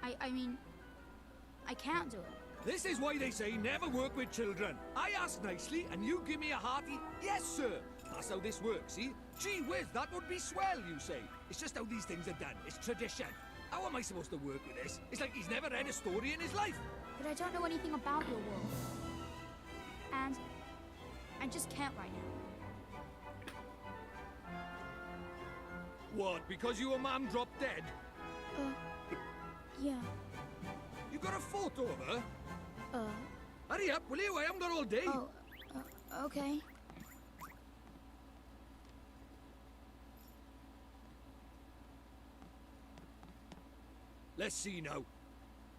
I mean, I can't do it. This is why they say never work with children. I ask nicely, and you give me a hearty, yes, sir. That's how this works, see? Gee whiz, that would be swell, you say. It's just how these things are done. It's tradition. How am I supposed to work with this? It's like he's never read a story in his life. But I don't know anything about your world. And I just can't right now. What, because your mum dropped dead? Yeah. You got a photo of her? Hurry up, will you? I haven't got all day. Okay. Let's see now.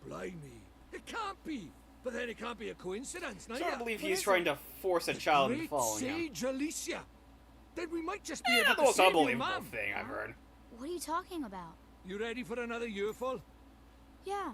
Blimey. It can't be. But then it can't be a coincidence, I neither. can't believe he's trying to force a child into Great following him. Sage Alicia. Then we might just be Yeah, able the to most save your unbelievable mum. thing I've heard. What are you talking about? You ready for another earful? Yeah.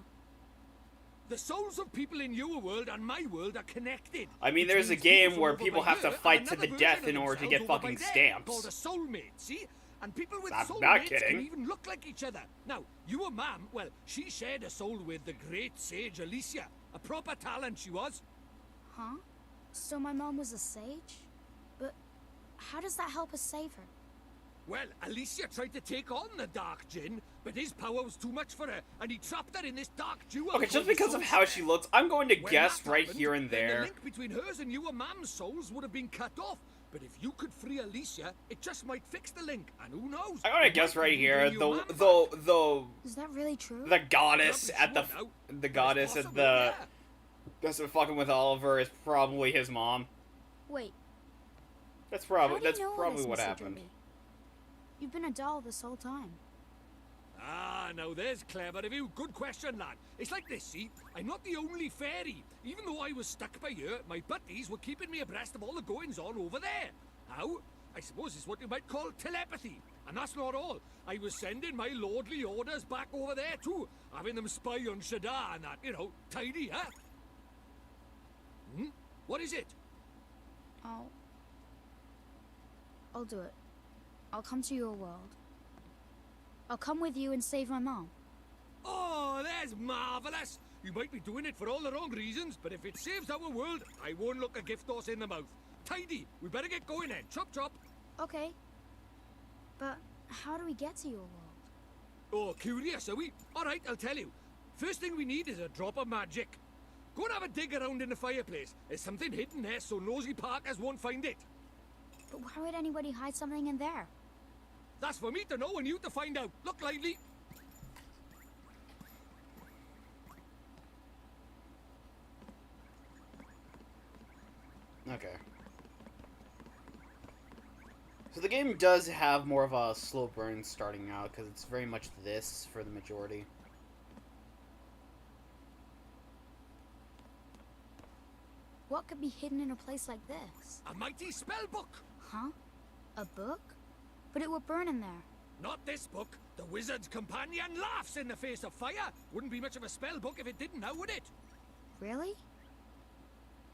The souls of people in your world and my world are connected. I mean, Which there's a means game people where over people by have to here fight and to the another death version in of order to themselves get over by fucking there stamps. Called a soulmate, see? And people with I'm soulmates not kidding. can even look like each other. Now, your mum, well, she shared a soul with the great sage Alicia. A proper talent she was. Huh? So my mom was a sage? But how does that help us save her? Well, Alicia tried to take on the Dark Djinn, but his power was too much for her, and he trapped her in this dark jewel. Okay, called just the because of how Sozo-sha. she looks, I'm going to When guess that right happened, here and then there. the link between hers and your mum's souls would have been cut off. But if you could free Alicia, it just might fix the link, and who knows? I'm gonna It guess might right even here. bring your mum The Is that really true? the goddess Not at sure the now, the but it's goddess at possible, the yeah. that's fucking with Oliver is probably his mom. Wait, That's how probably do you that's know all probably this, what Mr. happened. Ghibli? You've been a doll this whole time. Ah, now there's clever of you. Good question, lad. It's like this, see? I'm not the only fairy. Even though I was stuck by here, my buddies were keeping me abreast of all the goings-on over there. How? I suppose it's what you might call telepathy. And that's not all. I was sending my lordly orders back over there too, having them spy on Shadar and that, you know, tidy, huh? What is it? I'll do it. I'll come to your world. I'll come with you and save my mom. Oh, that's marvelous! You might be doing it for all the wrong reasons, but if it saves our world, I won't look a gift horse in the mouth. Tidy! We better get going then. Chop chop! Okay. But How do we get to your world? Oh, curious, are we? Alright, I'll tell you. First thing we need is a drop of magic. Go and have a dig around in the fireplace. There's something hidden there so nosy Parkers won't find it. But why would anybody hide something in there? That's for me to know and you to find out. Look lively. Okay. So the game does have more of a slow burn starting out, because it's very much this for the majority. What could be hidden in a place like this? A mighty spell book. Huh? A book? But it would burn in there. Not this book. The Wizard's Companion laughs in the face of fire. Wouldn't be much of a spell book if it didn't, now would it? Really?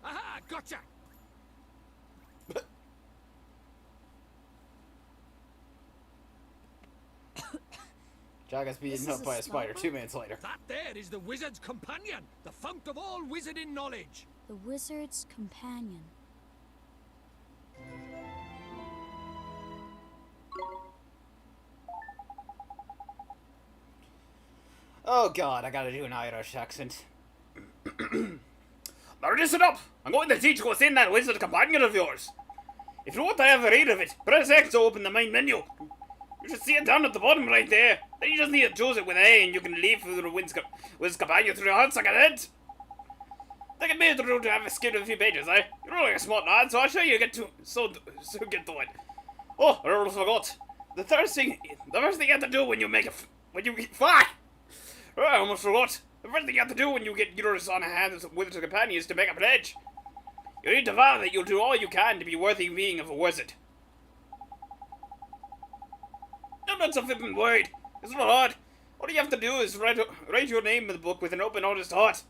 Aha, gotcha. Jack gets beaten up by a spider 2 minutes later. That there is the Wizard's Companion, the fount of all wizarding knowledge. The Wizard's Companion. Oh god, I gotta do an Irish accent. Now listen up! I'm going to teach you what's in that Wizard's Companion of yours. If you want to have a read of it, press X to open the main menu. You should see it down at the bottom right there. Then you just need to choose it with A and you can leave through the Wizard's Companion through your heart like a head. Take a minute to have a skip of a few pages, eh? You're only a smart lad, so I'll show you get to get to it. Oh, I almost forgot. The first thing you have to do when you make fuck! Oh, I almost forgot. The first thing you have to do when you get yours on hand as a Wizard's Companion is to make a pledge. You need to vow that you'll do all you can to be worthy being of a wizard. No, not so flippin' worried. It's not hard. All you have to do is write your name in the book with an open, honest heart.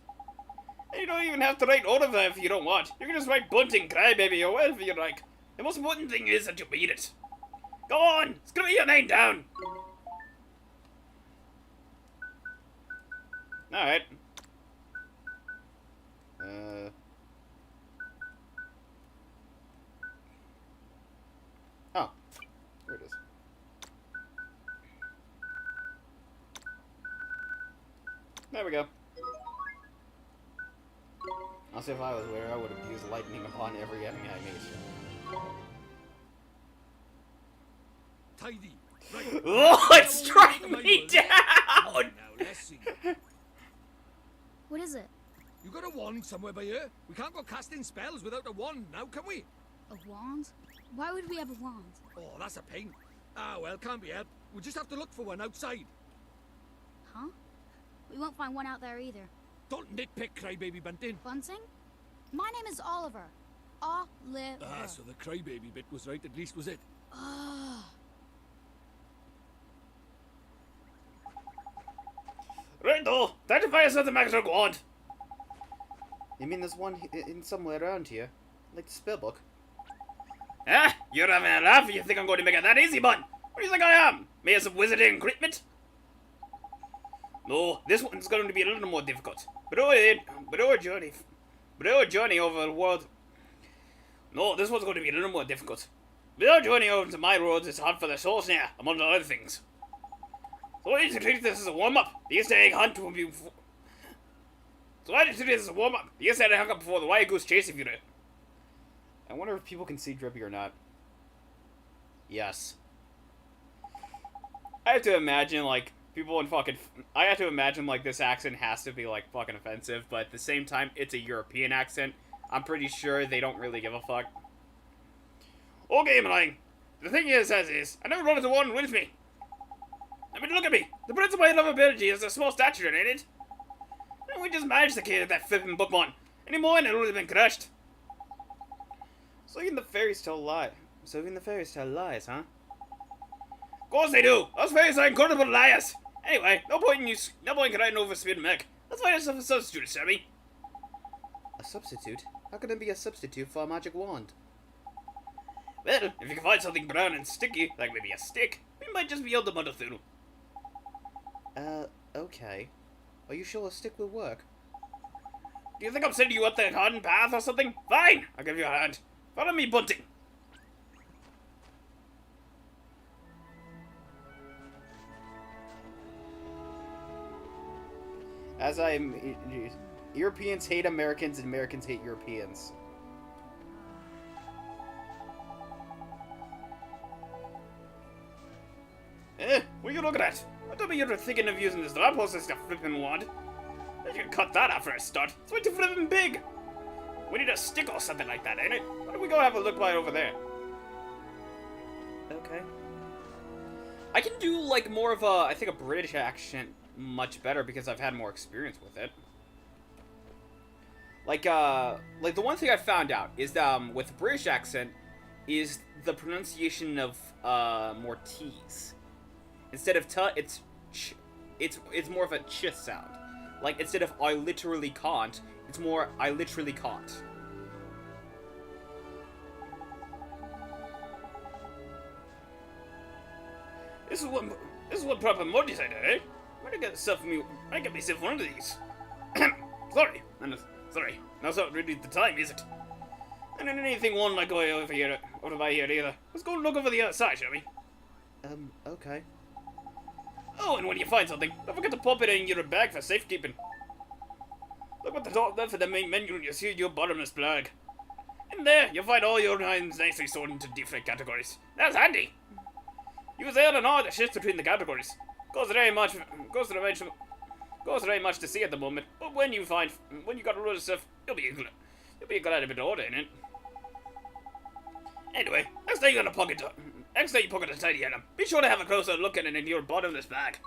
And you don't even have to write all of them if you don't want. You can just write Bunting, Crybaby, or whatever you like. The most important thing is that you read it. Go on! Scribble your name down! Alright. Oh. There it is. There we go. Also, if I was where I would have used lightning upon every enemy I meet. Tidy. Right. Oh, it struck me down! Now, let's see. What is it? You got a wand somewhere by here? We can't go casting spells without a wand now, can we? A wand? Why would we have a wand? Oh, that's a pain. Ah, well, can't be helped. We'll just have to look for one outside. Huh? We won't find one out there either. Don't nitpick, Crybaby Bunting. Bunting? My name is Oliver. Oliver. Ah, so the Crybaby bit was right, at least was it? Right though, time to find yourself the magic wand. You mean there's one in somewhere around here? Like the spell book? Ah, you're having a laugh. You think I'm going to make it that easy, bud? What do you think I am? Me as a wizarding equipment? No, this one's going to be a little more difficult. But our journey over the world. No, this one's going to be a little more difficult. But our journey over to my world is hard for the Sozo-sha, among other things. So I need to treat this as a warm-up. The Easter egg hunt will be... So I need to treat this as a warm-up. The Easter egg hunt before the wild goose chase if you do. I wonder if people can see Drippy or not. Yes. I have to imagine, like, people in fucking... I have to imagine, like, this accent has to be, like, fucking offensive, but at the same time, it's a European accent. I'm pretty sure they don't really give a fuck. Okay, Malang. The thing is, as is, I never brought the one with me. I mean, look at me. The Prince of my lovability has a small stature, ain't it? And we just managed to carry that flipping bookman. Any more and it would have been crushed. So even the fairies tell lies. Huh? Of course they do. Those fairies are incredible liars. Anyway, no point crying over spilled milk. Let's find ourselves a substitute, shall we? A substitute? How can there be a substitute for a magic wand? Well, if you can find something brown and sticky, like maybe a stick, we might just be able to muddle through. Okay. Are you sure a stick will work? Do you think I'm sending you up the garden path or something? Fine! I'll give you a hand. Follow me, Bunting. As Europeans hate Americans and Americans hate Europeans. What are you looking at? I don't think you're thinking of using this drop hose as a flipping wand. You can cut that out for a start. It's way too flipping big. We need a stick or something like that, ain't it? Why don't we go have a look right over there? Okay. I can do, like, more of a, I think, a British accent much better because I've had more experience with it. Like the one thing I found out is that, with the British accent, is the pronunciation of, more T's. Instead of t, it's ch. It's more of a ch sound. Like, instead of I literally can't, it's more I literally can't. This is what proper Morty said, eh? I get myself one of these. Sorry. That's not really the time, is it? And anything one like over by here either. Let's go look over the other side, shall we? Okay. Oh, and when you find something, don't forget to pop it in your bag for safekeeping. Look at the top left of the main menu and you see your bottomless bag. In there, you'll find all your items nicely sorted into different categories. That's handy. Use L and R to shift between the categories. Goes very much to see at the moment, but when you got a load of stuff, you'll be glad of it order in it. Anyway, next time you pocket a tidy item, be sure to have a closer look at it in your bottomless bag.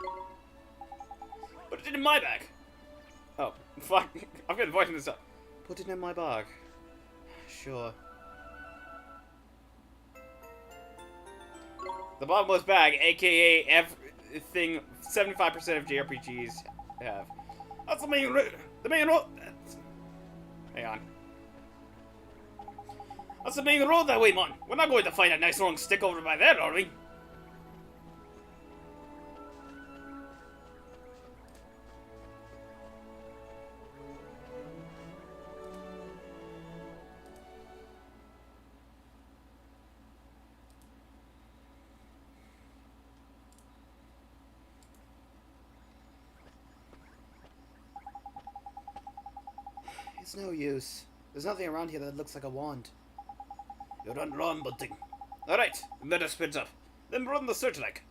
Put it in my bag. Oh, fuck. I'm gonna voice this up. Put it in my bag. Sure. The bottomless bag, aka everything 75% of JRPGs have. That's the main road. Hang on. That's the main road that way, man. We're not going to find a nice long stick over by there, are we? It's no use. There's nothing around here that looks like a wand. You're on wrong, bunting. Alright, better split up. Then run the search like.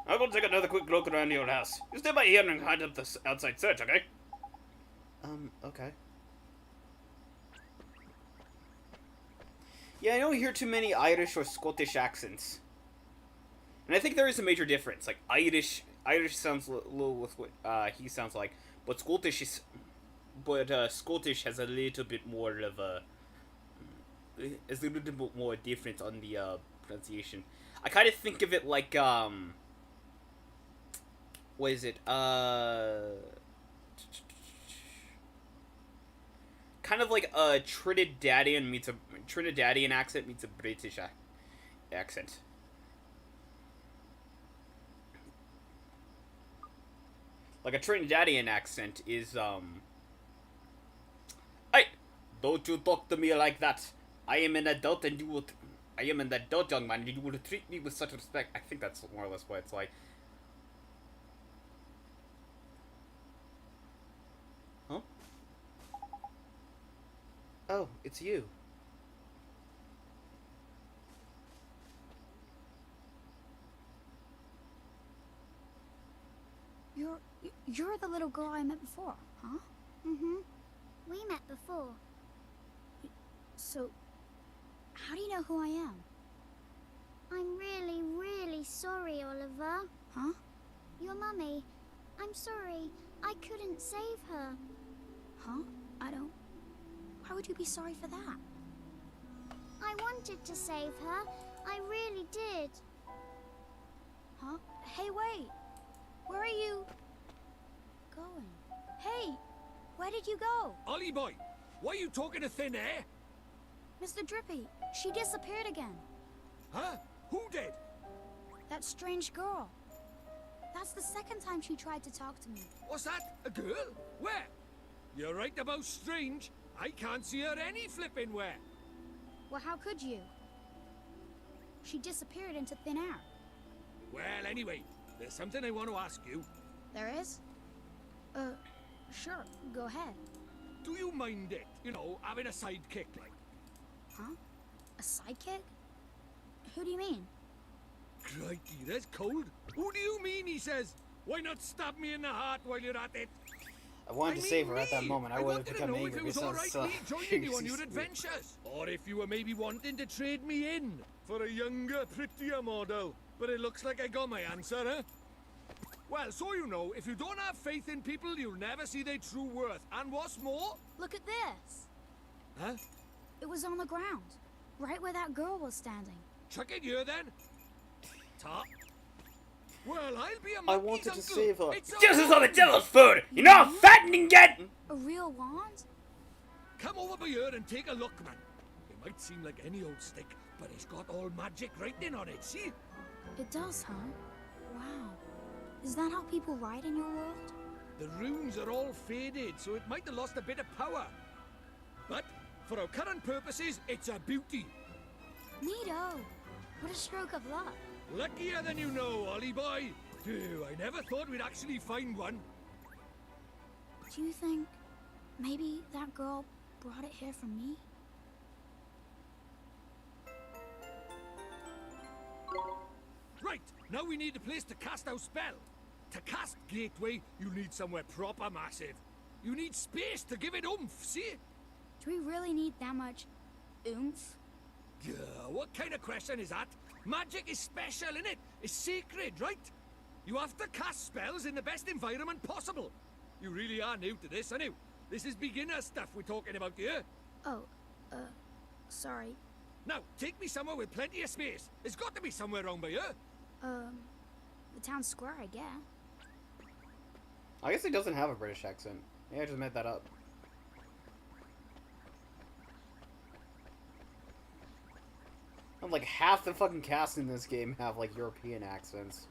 I'll go take another quick look around your house. You stay by here and hide up the outside search, okay? Okay. Yeah, I don't hear too many Irish or Scottish accents. And I think there is a major difference. Like, Irish sounds a little with what he sounds like. But Scottish has a little bit more of a... It's a little bit more different on the pronunciation. I kind of think of it like what is it? Kind of like a Trinidadian accent meets a British accent. Like a Trinidadian accent is Hey, don't you talk to me like that. I am an adult and I am an adult, young man, and you will treat me with such respect. I think that's more or less what it's like. Huh? Oh, it's you. You're the little girl I met before, huh? Mm-hmm. We met before. So, how do you know who I am? I'm really, really sorry, Oliver. Huh? Your mummy. I'm sorry. I couldn't save her. Huh? Why would you be sorry for that? I wanted to save her. I really did. Huh? Hey, wait! Where are you going? Hey! Where did you go? Ollie boy, why are you talking to thin air? Mr. Drippy, she disappeared again. Huh? Who did? That strange girl. That's the second time she tried to talk to me. What's that? A girl? Where? You're right about strange. I can't see her any flipping where. Well, how could you? She disappeared into thin air. Well, anyway, there's something I want to ask you. There is? Sure, go ahead. Do you mind it? You know, having a sidekick like? Huh? A sidekick? Who do you mean? Crikey, that's cold. Who do you mean, he says? Why not stab me in the heart while you're at it? I wanted to save her at that me. moment. I would have wanted to become know angry. if it was This alright sounds me so joining you on your sweet. adventures. Or if you were maybe wanting to trade me in for a younger, prettier model. But it looks like I got my answer, huh? Well, so you know, if you don't have faith in people, you'll never see their true worth. And what's more... Look at this. Huh? It was on the ground, right where that girl was standing. Chuck it here, then. Top. Well, I'll be a I monkey's wanted to uncle. save her. It's This is all the okay. devil's food! You know how fattening get! A real wand? Come over by here and take a look, man. It might seem like any old stick, but it's got all magic writing on it, see? It does, huh? Wow. Is that how people write in your world? The runes are all faded, so it might have lost a bit of power. But, for our current purposes, it's a beauty. Neato. What a stroke of luck. Luckier than you know, Ollie boy. Phew, I never thought we'd actually find one. Do you think maybe that girl brought it here for me? Right, now we need a place to cast our spell. To cast Gateway, you need somewhere proper massive. You need space to give it oomph, see? Do we really need that much oomph? Yeah, what kind of question is that? Magic is special, innit? It's sacred, right? You have to cast spells in the best environment possible. You really are new to this, aren't you? This is beginner stuff we're talking about here. Oh, sorry. Now, take me somewhere with plenty of space. There's got to be somewhere around by here. The town square, I guess. I guess he doesn't have a British accent. Yeah, I just made that up. And like half the fucking cast in this game have like European accents.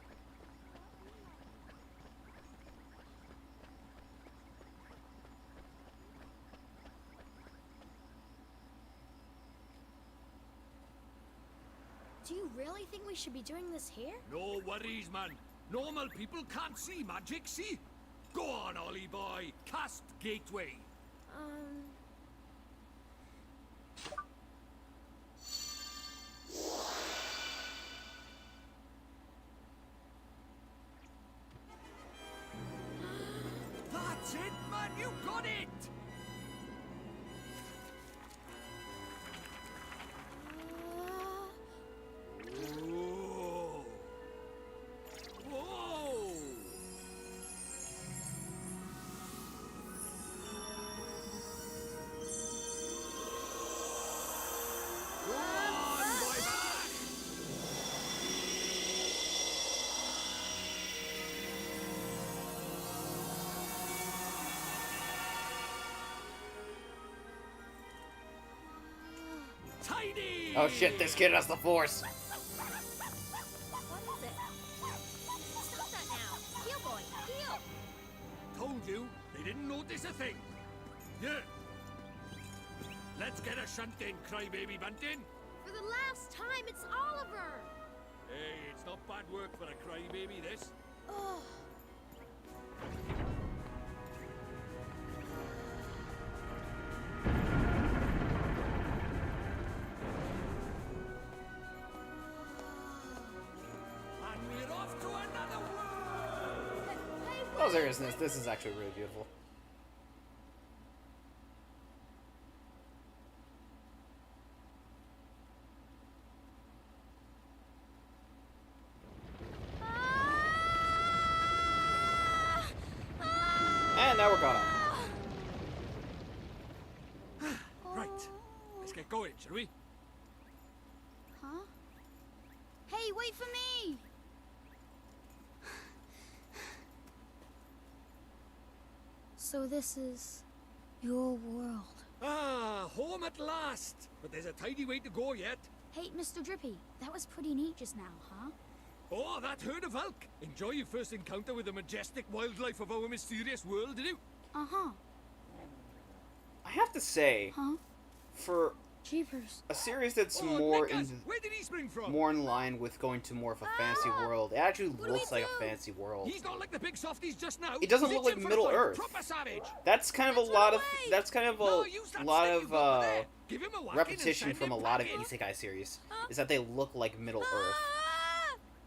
Do you really think we should be doing this here? No worries, man. Normal people can't see magic, see? Go on, Ollie boy. Cast Gateway. That's it, man. You got it. Whoa. Whoa. Run, boy, back. Tidy. Oh shit, this kid has the force. What is it? Stop that now. Heel boy, heel. Told you, they didn't notice a thing. Yeah. Let's get a shunt in, crybaby bunting. For the last time, it's Oliver. Hey, it's not bad work for a crybaby, this. Oh. And we're off to another world. Oh, seriousness, this is actually really beautiful. And now we're caught up. Right, let's get going, shall we? Huh? Hey, wait for me! So this is your world. Ah, home at last. But there's a tidy way to go yet. Hey, Mr. Drippy, that was pretty neat just now, huh? Oh, that herd of elk. Enjoy your first encounter with the majestic wildlife of our mysterious world, did you? Uh-huh. I have to say, Huh? for Jeepers. a series that's Oh, more Nicholas, in where did he spring from? more in line with going to more of a fantasy world. It actually looks like a fantasy world. He's not like the big softies just now. It doesn't He's look like itching for a Middle fight, Earth. Proper savage. That's kind of a lot of No, use that lot stick of you've got there. Give him a whacking and repetition send from a him lot of packing. isekai series is that they look like Middle Earth.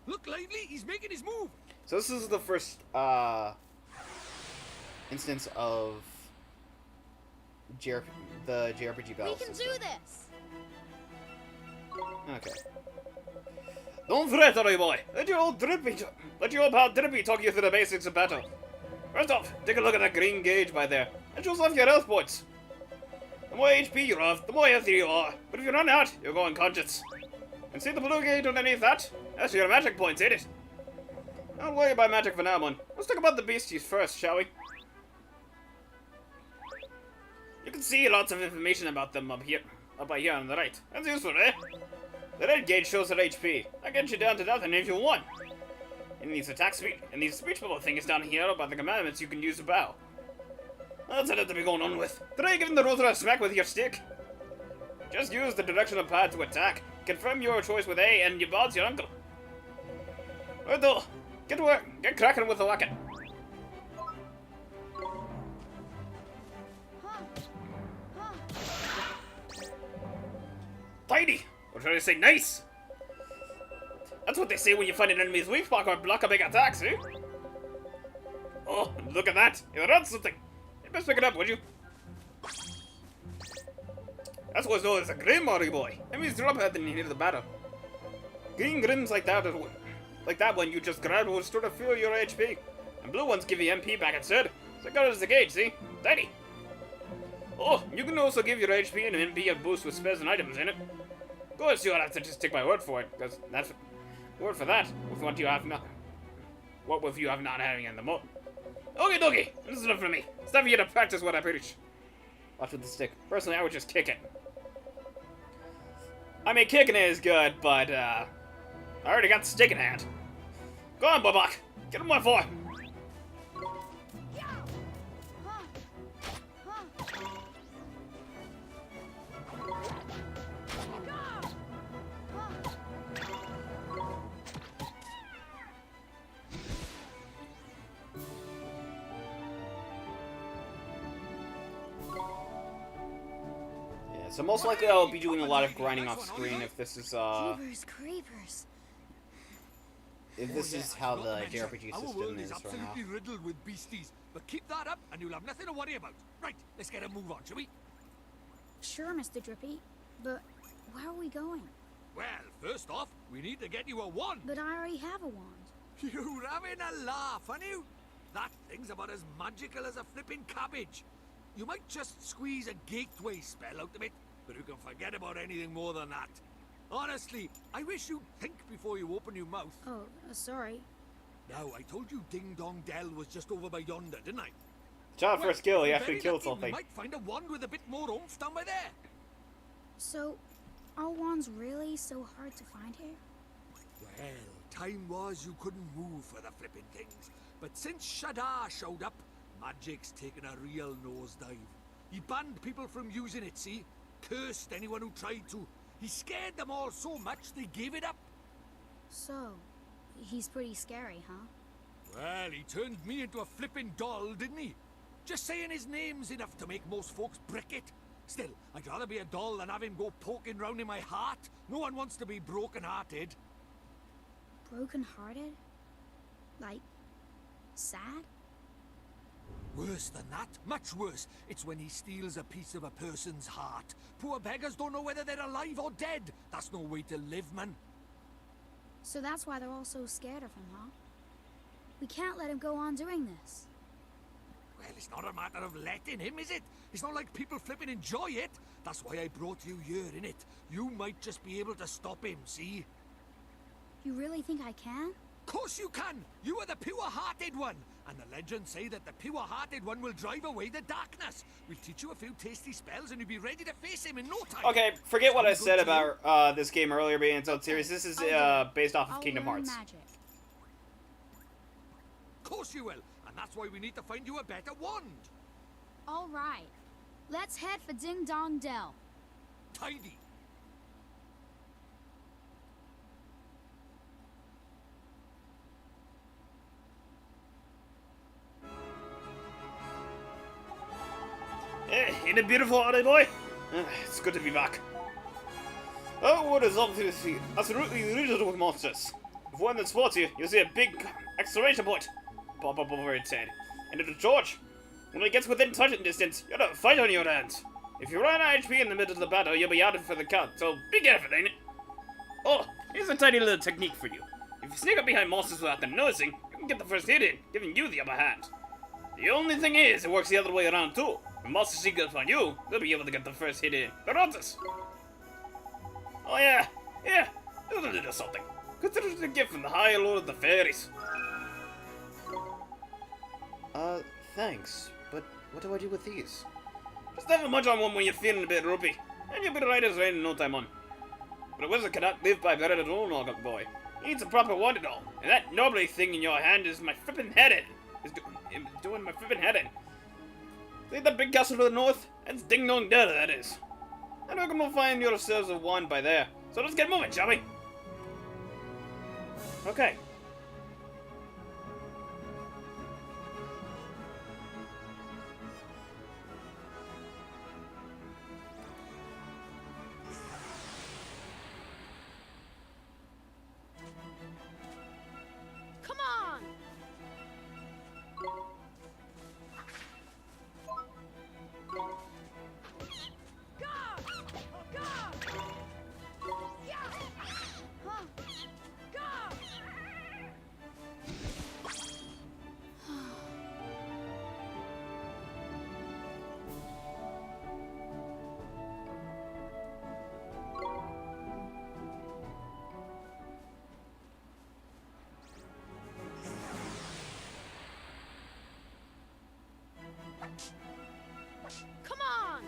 Look lively, he's making his move. So this is the first instance of the JRPG battle We can system. do this. Okay. Don't fret, Ori boy. Let your old pal Drippy talk you through the basics of battle. First off, take a look at that green gauge by there. It shows off your health points. The more HP you have, the more healthy you are. But if you run out, you'll go unconscious. And see the blue gauge underneath that? That's your magic points, ain't it? Don't worry about magic for now, man. Let's talk about the beasties first, shall we? You can see lots of information about them up by here on the right. That's useful, eh? The red gauge shows their HP. That gets you down to nothing if you want. And these attack speed, and these speech bubble thing is down here about the commandments you can use to bow. That's it to be going on with. Try giving the rotor a smack with your stick. Just use the directional pad to attack. Confirm your choice with A and you bounce your uncle. Right though, get to work. Get cracking with the whacking. Tidy! Or trying to say nice! That's what they say when you find an enemy's weak spot or block a big attack, see? Oh, look at that! You run something! You best pick it up, would you? That's what's known as a Grim Ori boy. Enemies drop at the end of the battle. Green Grims like that one you just grabbed will sort of fill your HP. And blue ones give you MP back instead. So good as the gauge, see? Tidy! Oh, you can also give your HP and MP a boost with spells and items in it. Of course, you'll have to just take my word for it, because that's word for that. With what you have not, what with you have not having in the mo. Okay, dokie, this is enough for me. It's time for you to practice what I preach. Watch with the stick. Personally, I would just kick it. I mean, kicking it is good, but I already got the stick in hand. Go on, Bobak, get him 1-4. So most likely I'll be doing a lot of grinding off screen if this is Jeepers creepers. if this is how the JRPG Our system world is right now. absolutely riddled with beasties, but keep that up and you'll have nothing to worry about. Right, let's get a move on, shall we? Sure, Mr. Drippy, but where are we going? Well, first off, we need to get you a wand. But I already have a wand. You're having a laugh, aren't you? That thing's about as magical as a flipping cabbage. You might just squeeze a gateway spell out of it, but you can forget about anything more than that. Honestly, I wish you'd think before you open your mouth. Oh, sorry. Now, I told you Ding Dong Dell was just over by yonder, didn't I? Shot first kill, he if actually very killed lucky, something. We might find a wand with a bit more oomph down by there. So, are wands really so hard to find here? Well, time was you couldn't move for the flipping things. But since Shadar showed up, magic's taken a real nosedive. He banned people from using it, see? Cursed anyone who tried to. He scared them all so much they gave it up. So, he's pretty scary, huh? Well, he turned me into a flipping doll, didn't he? Just saying his name's enough to make most folks brick it. Still, I'd rather be a doll than have him go poking round in my heart. No one wants to be broken-hearted. Broken-hearted? Like, sad? Worse than that, much worse. It's when he steals a piece of a person's heart. Poor beggars don't know whether they're alive or dead. That's no way to live, man. So that's why they're all so scared of him, huh? We can't let him go on doing this. Well, it's not a matter of letting him, is it? It's not like people flipping enjoy it. That's why I brought you here, innit? You might just be able to stop him, see? You really think I can? Of course you can! You are the pure-hearted one! And the legends say that the pure-hearted one will drive away the darkness. We'll teach you a few tasty spells and you'll be ready to face him in no time. Okay, forget what I said about this game earlier being its own series. This is based off of Kingdom Hearts. Magic. Of course you will, and that's why we need to find you a better wand. All right. Let's head for Ding Dong Dell. tidy. Hey, ain't it beautiful, honey boy? It's good to be back. Oh, what is obviously absolutely riddled with monsters. If one that spots you, you'll see a big exclamation point pop up over its head. And it'll charge. When it gets within touching distance, you'll have a fight on your hands. If you run out of HP in the middle of the battle, you'll be out for the count, so be careful, ain't it? Oh, here's a tiny little technique for you. If you sneak up behind monsters without them noticing, you can get the first hit in, giving you the upper hand. The only thing is, it works the other way around too. When monsters sneak up on you, they'll be able to get the first hit in. Regardless. Oh yeah, do a little something. Consider it a gift from the High Lord of the Fairies. Thanks, but what do I do with these? Just have a munch on one when you're feeling a bit ropey, and you'll be right as rain in no time on. But a wizard cannot live by bread alone, boy. He needs a proper one and all, and that knobbly thing in your hand is my flippin' head in. Doing my flippin' head in. See that big castle to the north? That's Ding Dong Dell, that is. I reckon we'll find yourselves a wand by there. So let's get moving, shall we? Okay. Come on! Come on!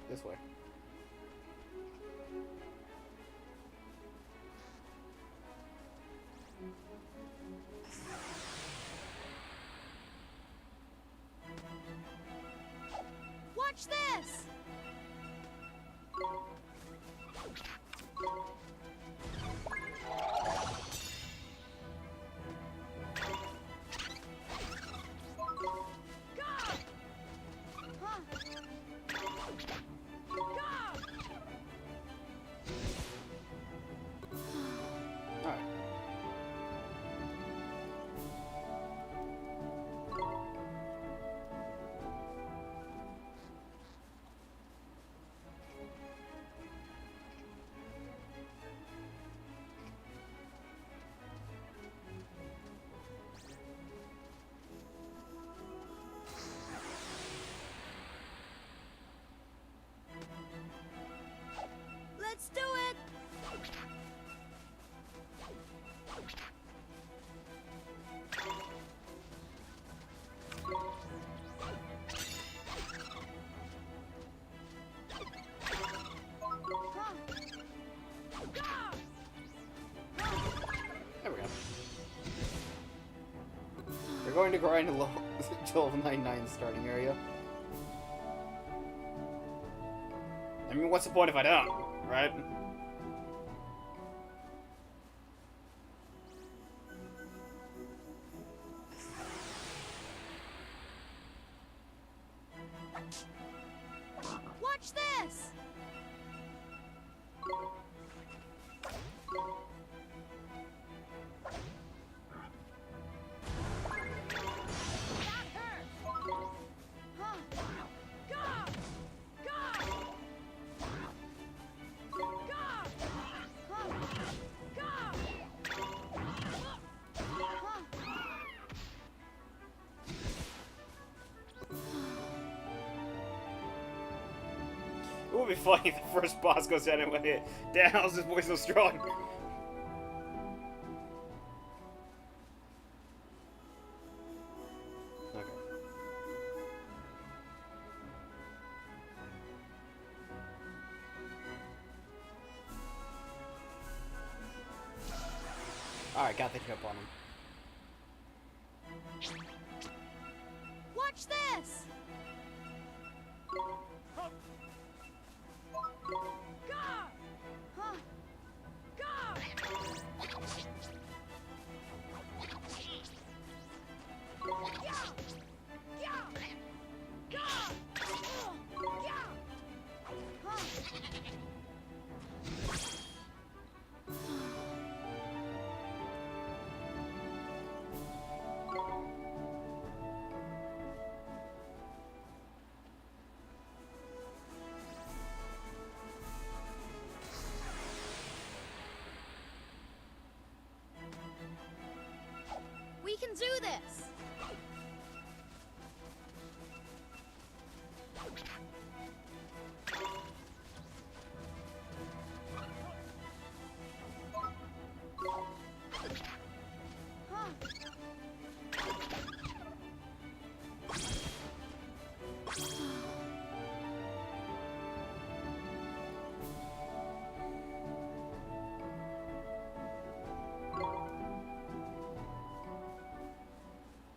This way. Watch this! Let's do it! There we go. We're going to grind until level 99 starting area. I mean, what's the point if I don't, right? Watch this! We'll be fine if the first boss goes down in one hit. Damn, how's this boy so strong? Okay. Alright, got the jump on him. Watch this! We can do this!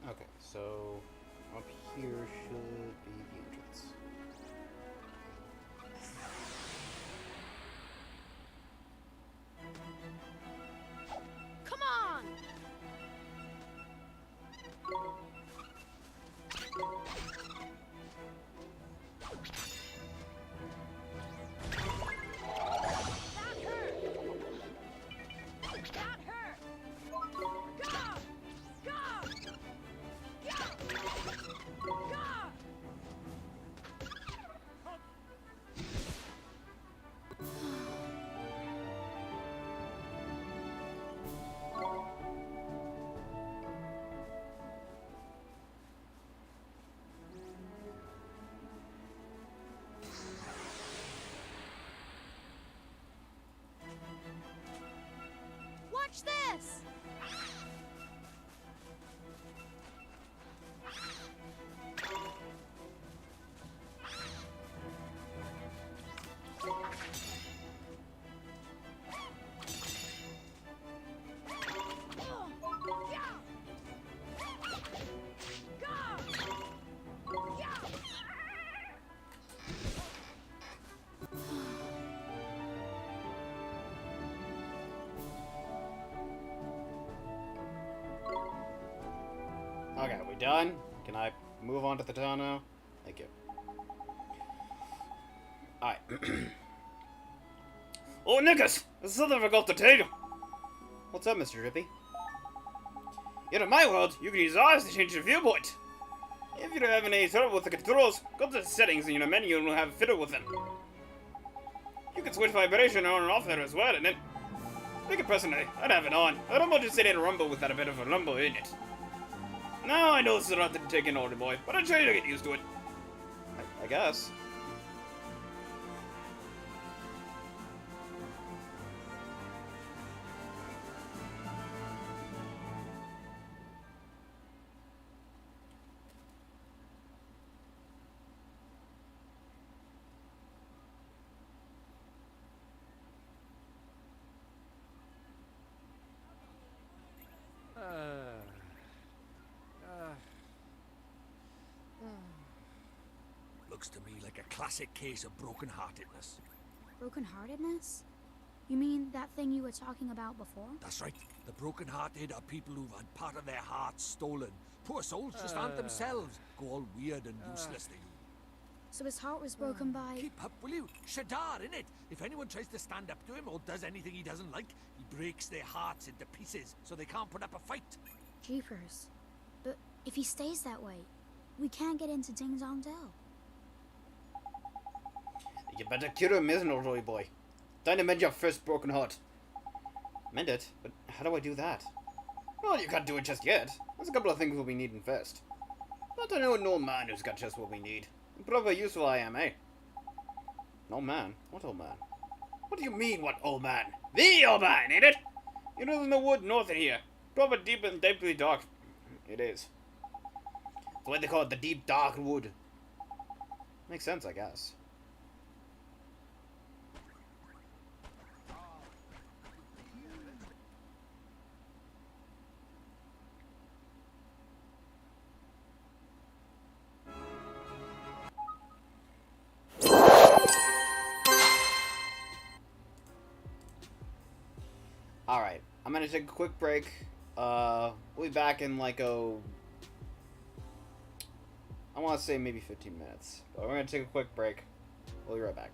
Okay, so up here should be the entrance. Come on! Watch this! Okay, we done? Can I move on to the town now? Thank you. Alright. Oh, Nicholas! There's something I forgot to tell you. What's up, Mr. Drippy? In my world, you can use eyes to change your viewpoint. If you don't have any trouble with the controls, go to the settings in your menu and we'll have fiddle with them. You can switch vibration on and off there as well, and then... Make it personally, I'd have it on. I don't want to sit in a rumble without a bit of a rumble in it. Now I know it's not to take in, older boy, but I'll try to get used to it. I guess. Looks to me like a classic case of broken-heartedness. Broken-heartedness? You mean that thing you were talking about before? That's right. The broken-hearted are people who've had part of their hearts stolen. Poor souls just aren't themselves. Go all weird and useless, they do. So his heart was broken by... Keep up, will you? Shadar, innit? If anyone tries to stand up to him or does anything he doesn't like, he breaks their hearts into pieces so they can't put up a fight. Jeepers. But if he stays that way, we can't get into Ding Dong Dell. You better cure him, isn't it, Roy boy? Time to mend your first broken heart. Mend it? But how do I do that? Well, you can't do it just yet. There's a couple of things we'll be needing first. But I know no man who's got just what we need. And proper useful I am, eh? Old man? What old man? What do you mean, what old man? The old man, ain't it? You live in the wood north of here. Proper deep and deeply dark. It is. That's why they call it the deep dark wood. Makes sense, I guess. Alright, I'm gonna take a quick break. We'll be back in like I want to say maybe 15 minutes. But we're gonna take a quick break. We'll be right back.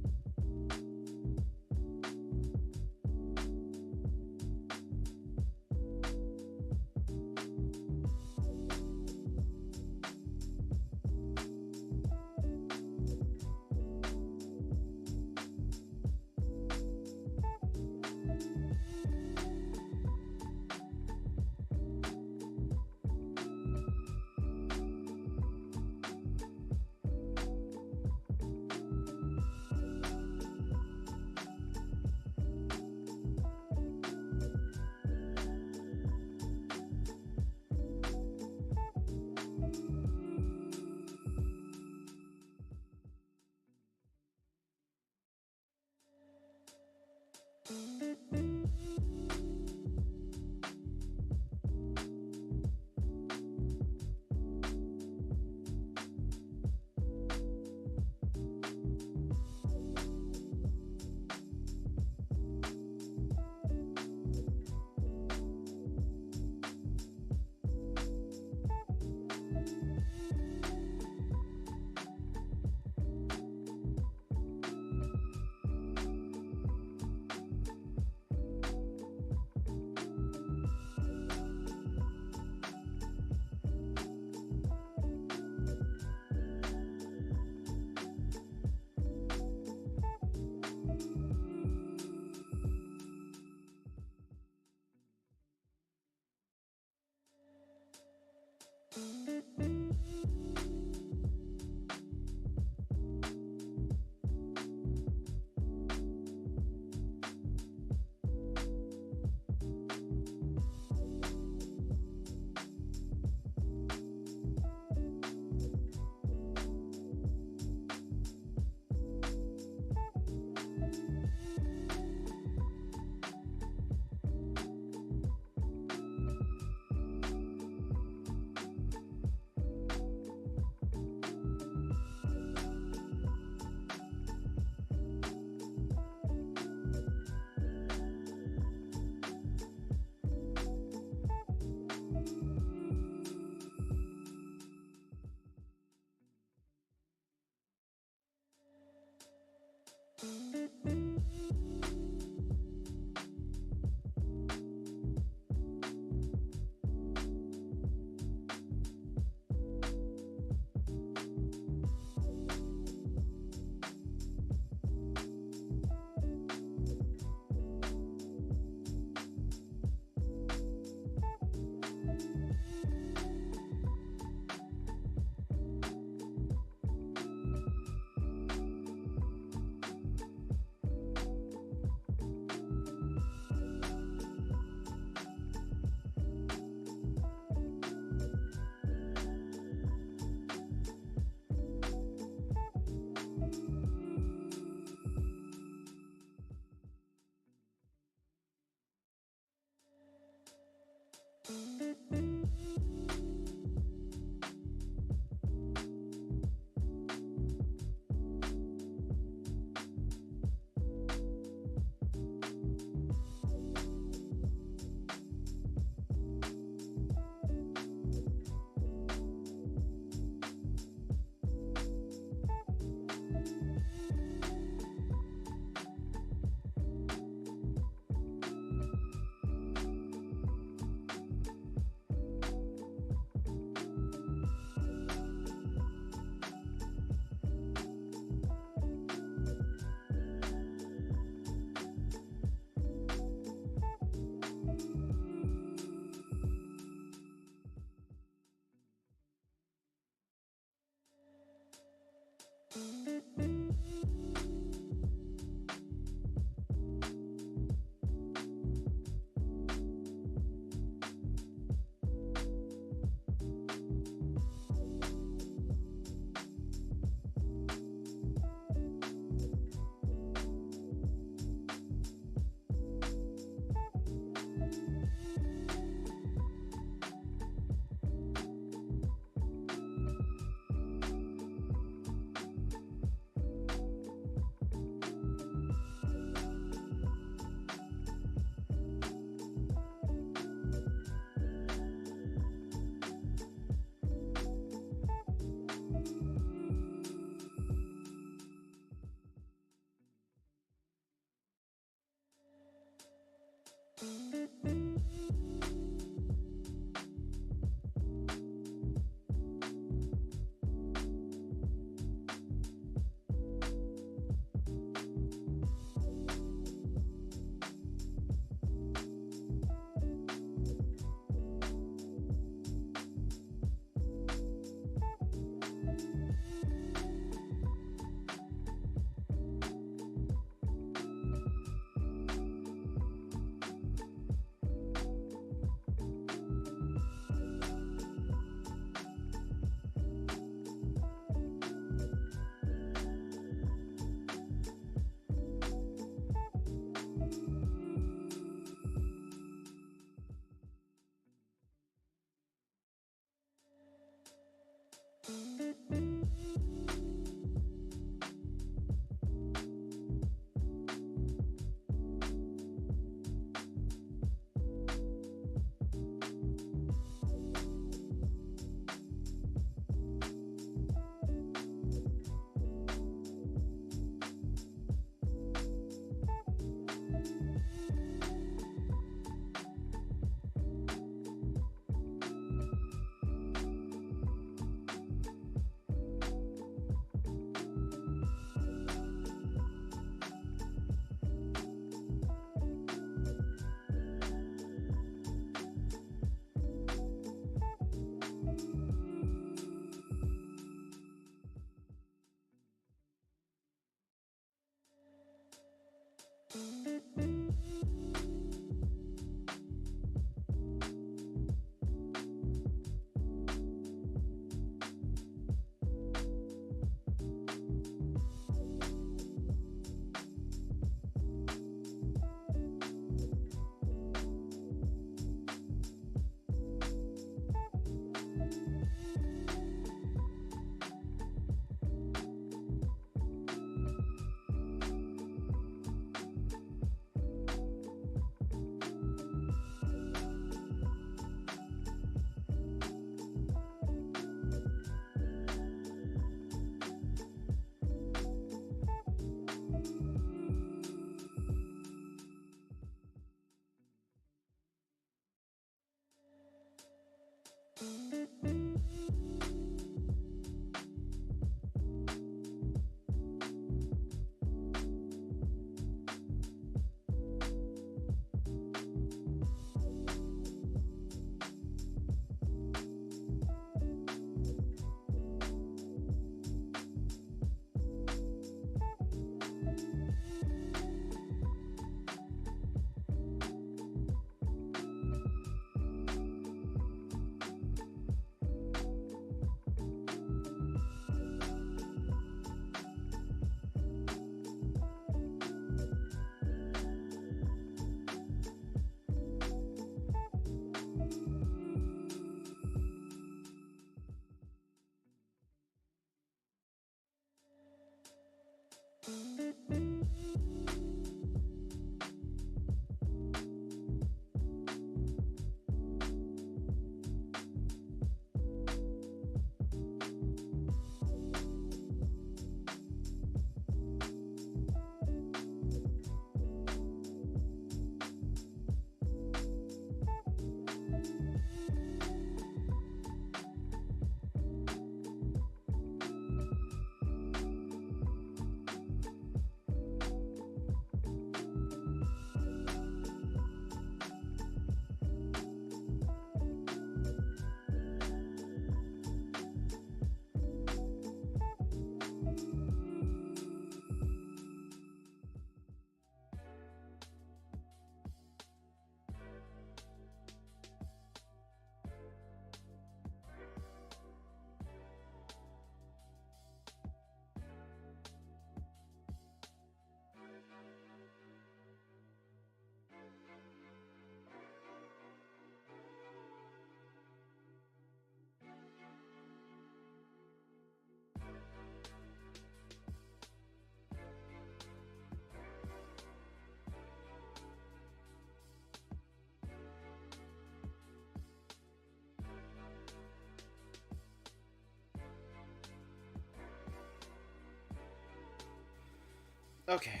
Okay.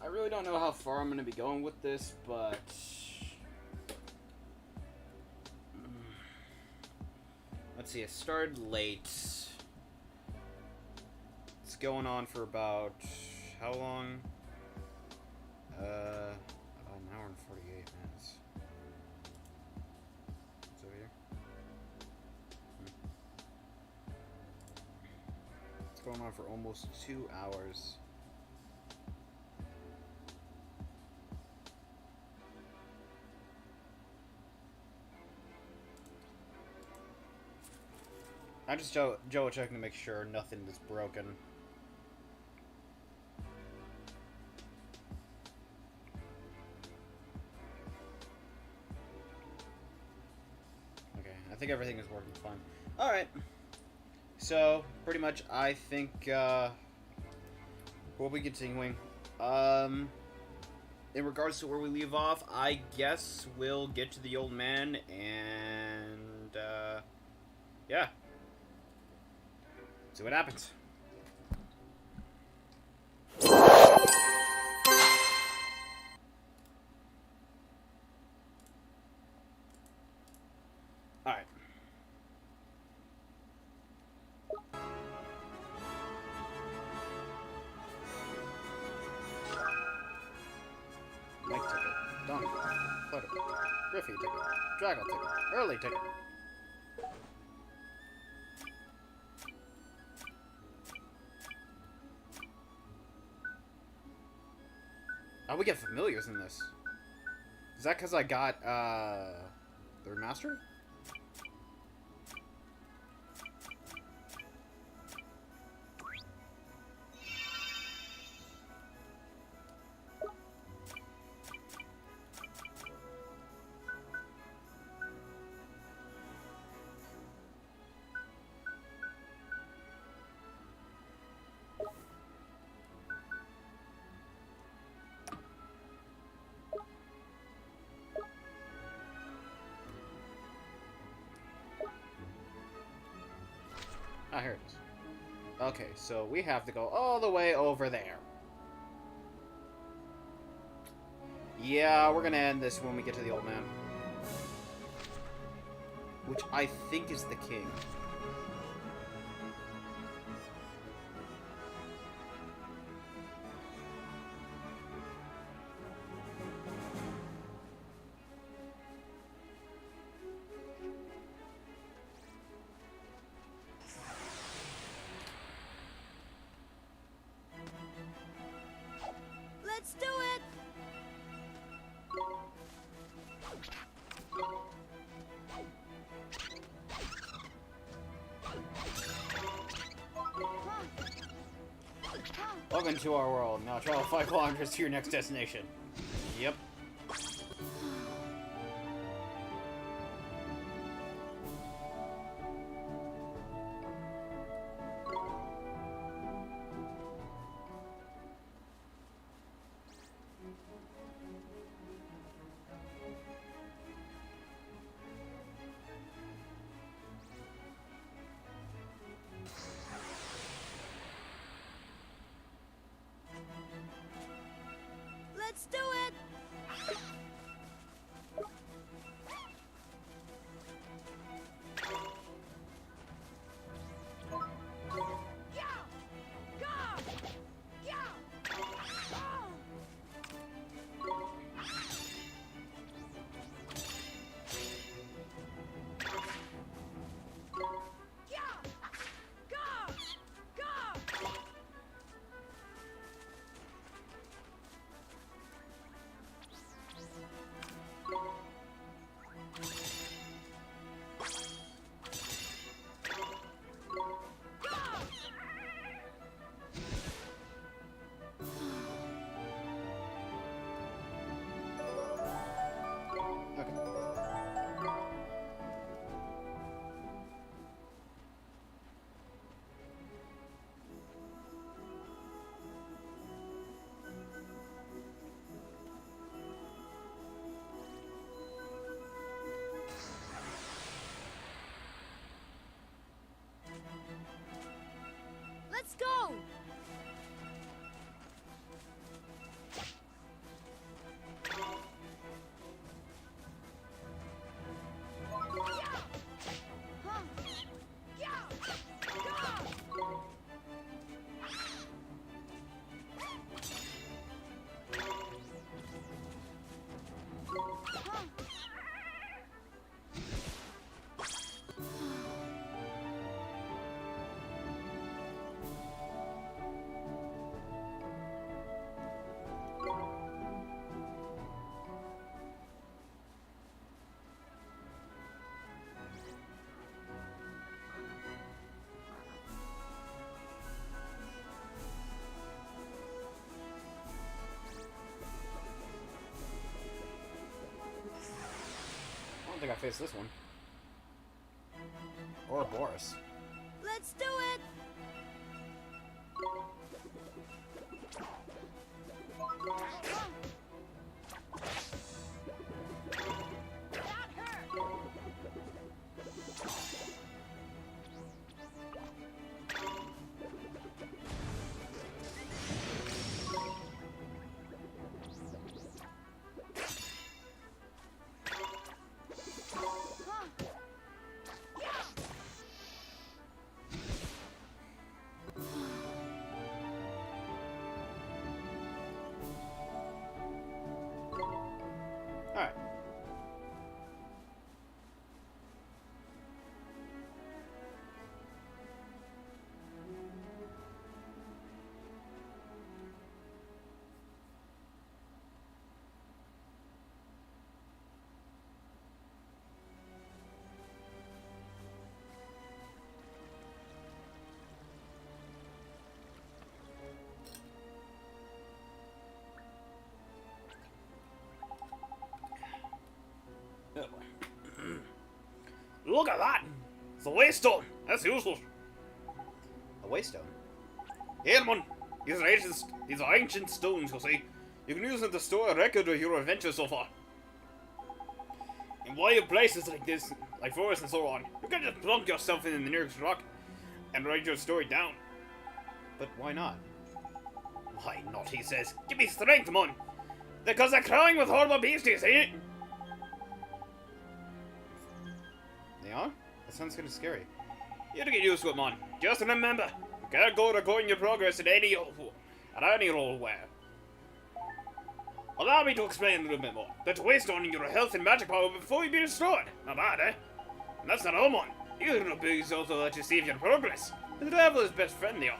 I really don't know how far I'm going to be going with this, but... Let's see, it started late. It's going on for about... How long? An hour and 48 minutes. It's over here. It's going on for almost 2 hours. I'm just Joe checking to make sure nothing is broken. Okay, I think everything is working fine. Alright. So, pretty much, I think, we'll be continuing. In regards to where we leave off, I guess we'll get to the old man, and, yeah. See what happens. Alright. Night ticket, donkey, flutter, Griffey ticket, draggle ticket, early ticket. Oh, we get familiars in this. Is that because I got, the remastered? Ah, here it is. Okay, so we have to go all the way over there. Yeah, we're gonna end this when we get to the old man. Which I think is the king. Let's do it! Welcome to our world. Now travel 5 kilometers to your next destination. Yep. Let's do gotta face this one. Or Boris. Let's do it! Alright. Look at that! It's a waystone! That's useful. A waystone? Here, man! These are ancient stones, you see. You can use them to store a record of your adventures so far. In wild places like this, like forests and so on, you can just plunk yourself in the nearest rock and write your story down. But why not? Why not, he says. Give me strength, man! Because they're crawling with horrible beasties, ain't it? They are? That sounds kind of scary. You have to get used to it, man. Just remember, you can't go recording your progress at any old where. Allow me to explain a little bit more. That's wastestoning your health and magic power before you be destroyed. Not bad, eh? And that's not all, man. You little pigs also let you save your progress. The traveler's best friend they are.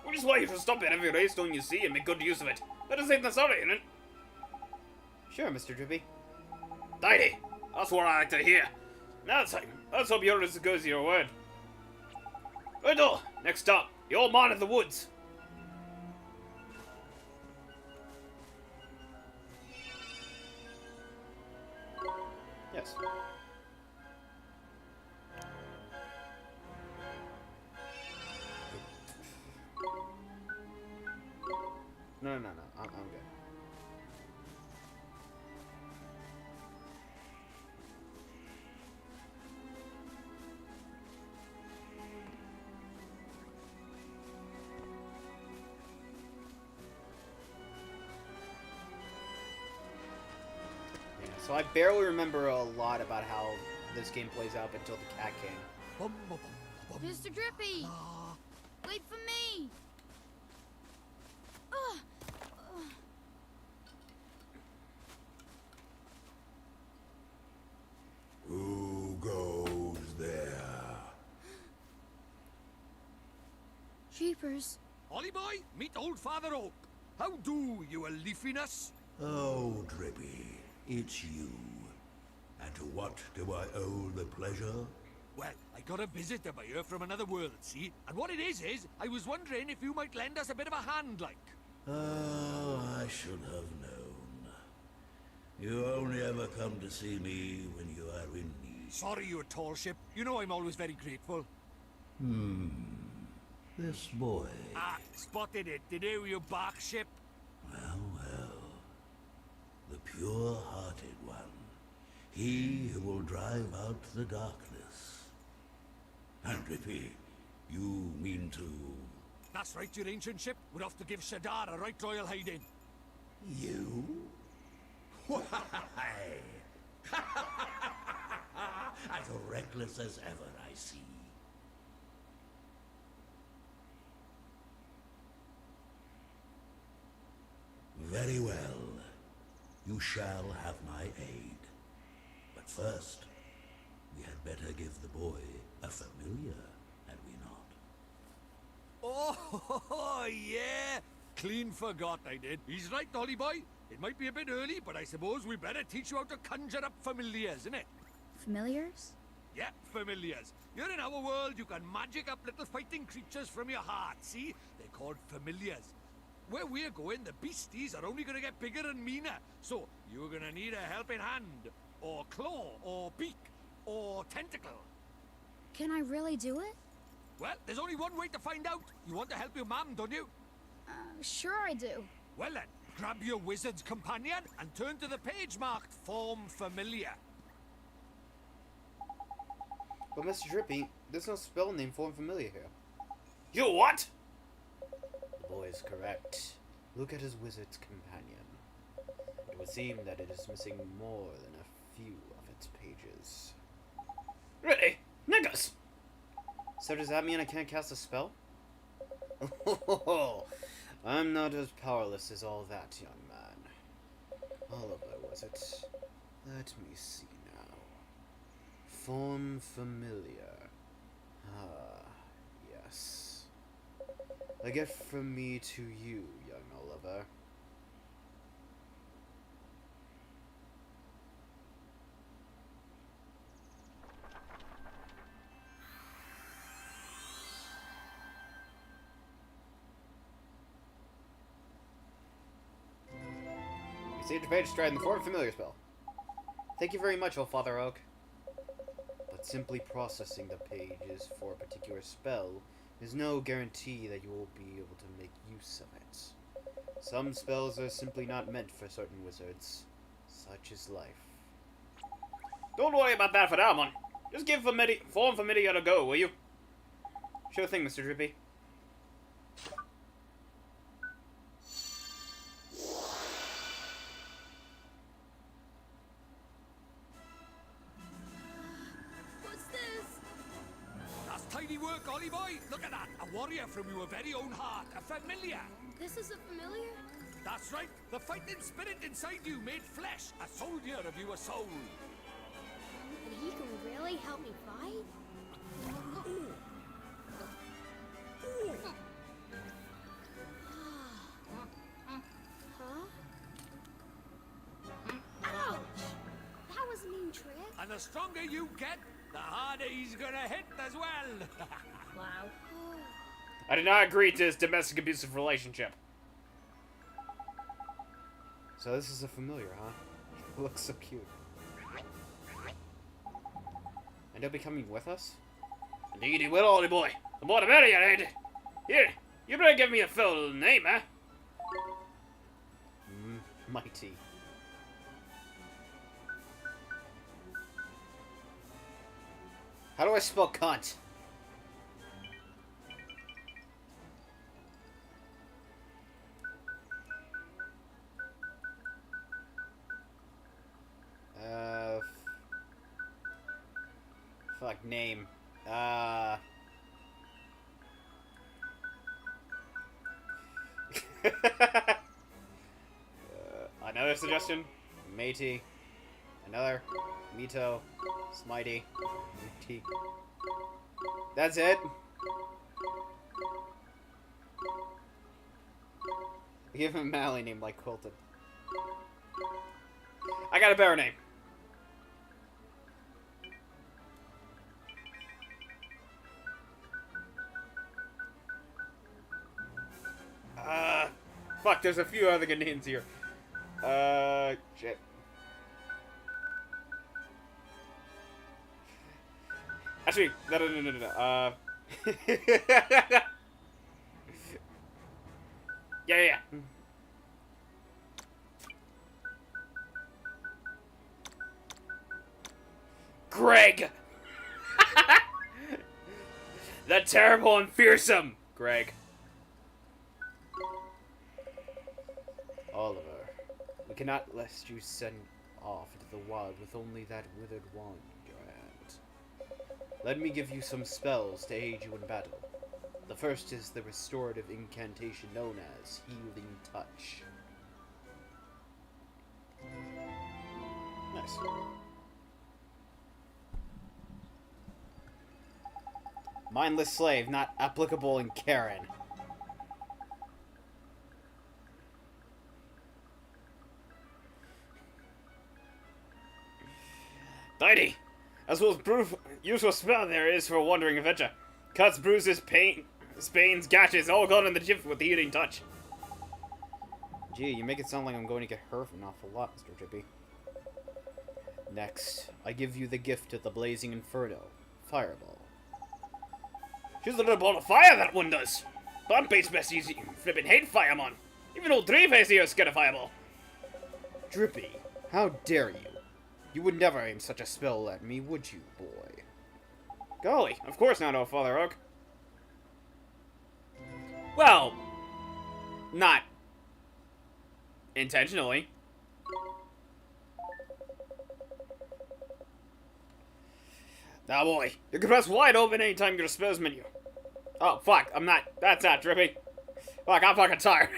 Which is why you should stop at every waystone you see and make good use of it. Better safe than sorry, innit? Sure, Mr. Drippy. Tidy! That's what I like to hear. Now it's time. Let's hope you're as good as your word. Riddle! Next up, the old man of the woods. Yes. No. I'm good. So I barely remember a lot about how this game plays out until the Cat King. Mr. Drippy! Wait for me! Ugh. Who goes there? Jeepers. Ollie boy, meet old Father Oak. How do, you a leafiness? Oh, Drippy, it's you. And to what do I owe the pleasure? Well, I got a visitor by here from another world, see? And what it is, I was wondering if you might lend us a bit of a hand, like. Oh, I should have known. You only ever come to see me when you are in need. Sorry, you tall ship. You know I'm always very grateful. This boy. Ah, spotted it. Did you bark ship? Well. The pure-hearted one. He who will drive out the darkness. And Drippy, you mean to... That's right, your ancient ship. We're off to give Shadar a right royal hiding. You? Why? As reckless as ever, I see. Very well. You shall have my aid. But first, we had better give the boy a familiar, had we not? Oh, yeah! Clean forgot I did. He's right, Ollie boy. It might be a bit early, but I suppose we better teach you how to conjure up familiars, innit? Familiars? Yeah, familiars. You're in our world, you can magic up little fighting creatures from your heart, see? They're called familiars. Where we're going, the beasties are only gonna get bigger and meaner, so you're gonna need a helping hand. or claw, or beak, or tentacle. Can I really do it? Well, there's only one way to find out. You want to help your mum, don't you? Sure I do. Well then, grab your wizard's companion and turn to the page marked Form Familiar. But Mr. Drippy, there's no spell named Form Familiar here. You what? The boy is correct. Look at his wizard's companion. It would seem that it is missing more than a few of its pages. Really? Niggas? So does that mean I can't cast a spell? I'm not as powerless as all that, young man. Oliver, was it? Let me see now. Form Familiar. Ah, yes. A gift from me to you, young Oliver. Received a page stride in the Form Familiar spell. Thank you very much, O Father Oak. But simply processing the pages for a particular spell is no guarantee that you will be able to make use of it. Some spells are simply not meant for certain wizards. Such is life. Don't worry about that for now, man. Just give Form Familiar a go, will you? Sure thing, Mr. Drippy. Tidy work, Ollie boy. Look at that. A warrior from your very own heart. A familiar. This is a familiar? That's right. The fighting spirit inside you made flesh. A soldier of your soul. And he can really help me fight? Huh? Ouch! That was a mean trick. And the stronger you get, the harder he's gonna hit as well. Wow. I did not agree to this domestic abusive relationship. So this is a familiar, huh? It looks so cute. And he'll be coming with us? Indeed he will, Ollie boy. The more the merrier, eh? Here, you better give me a full name, eh? Mighty. How do I spell cunt? Fuck, name. Another suggestion? Matey. Another. Mito. Smitey. Matey. That's it? Give him a manly name like Quilted. I got a better name. Fuck, there's a few other good names here. Shit. Actually, no. Yeah. Greg! The terrible and fearsome Greg. Oliver, we cannot let you send off into the wild with only that withered wand in your hand. Let me give you some spells to aid you in battle. The first is the restorative incantation known as Healing Touch. Nice. Mindless slave, not applicable in Karen. Tidy! As well as useful spell there is for a wandering adventure. Cuts, bruises, pains, gashes, all gone in the jiff with the Healing Touch. Gee, you make it sound like I'm going to get hurt an awful lot, Mr. Drippy. Next, I give you the gift of the Blazing Inferno, Fireball. She's a little ball of fire, that one does. Bumpy's best easy. Flippin' hate fire, man. Even old Three-Face here is scared of fireball. Drippy, how dare you? You would never aim such a spell at me, would you, boy? Golly, of course not, oh Father Oak. Well, not intentionally. Now, boy, you can press wide open anytime you go to spells menu. Oh, fuck, that's not Drippy. Fuck, I'm fucking tired.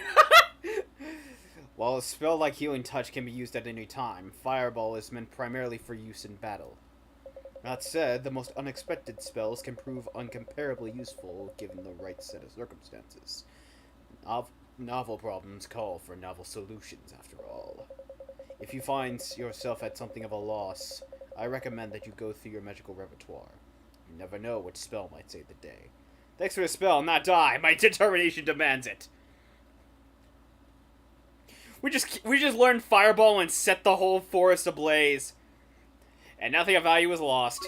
While a spell like Healing Touch can be used at any time, Fireball is meant primarily for use in battle. That said, the most unexpected spells can prove uncomparably useful given the right set of circumstances. Novel problems call for novel solutions, after all. If you find yourself at something of a loss, I recommend that you go through your magical repertoire. You never know which spell might save the day. Thanks for the spell, not die. My determination demands it. We just learned Fireball and set the whole forest ablaze. And nothing of value was lost.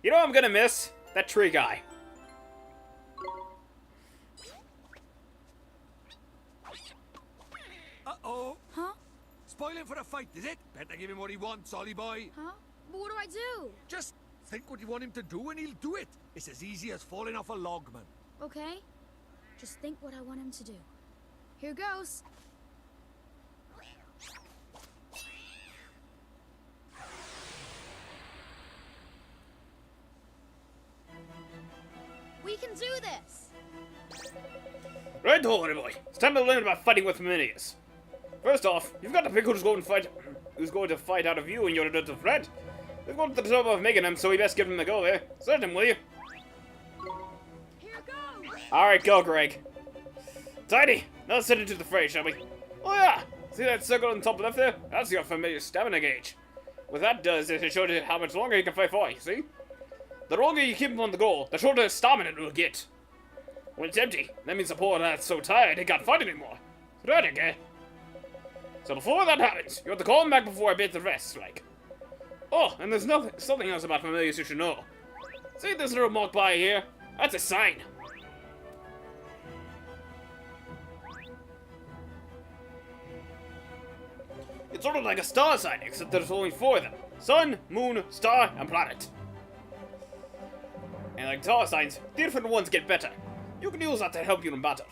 You know what I'm gonna miss? That tree guy. Uh-oh. Huh? Spoiling for a fight, is it? Better give him what he wants, Ollie boy. Huh? But what do I do? Just think what you want him to do and he'll do it. It's as easy as falling off a log, man. Okay. Just think what I want him to do. Here goes. We can do this! Right, holy boy. It's time to learn about fighting with familiars. First off, you've got to pick who's going to fight out of you and your little friend. We've gone to the trouble of making him, so we best give him a go there. Start him, will you? Here goes! Alright, go, Greg. Tidy, now let's head into the fray, shall we? Oh yeah! See that circle on top left there? That's your familiar stamina gauge. What that does is it shows you how much longer he can fight for, you see? The longer you keep him on the go, the shorter stamina it will get. When it's empty, that means the poor lad's so tired he can't fight anymore. Right, okay? So before that happens, you have to call him back before I bid the rest, like. Oh, and there's something else about familiars you should know. See this little mark by here? That's a sign. It's sort of like a star sign, except there's only 4 of them. Sun, moon, star, and planet. And like star signs, different ones get better. You can use that to help you in battle.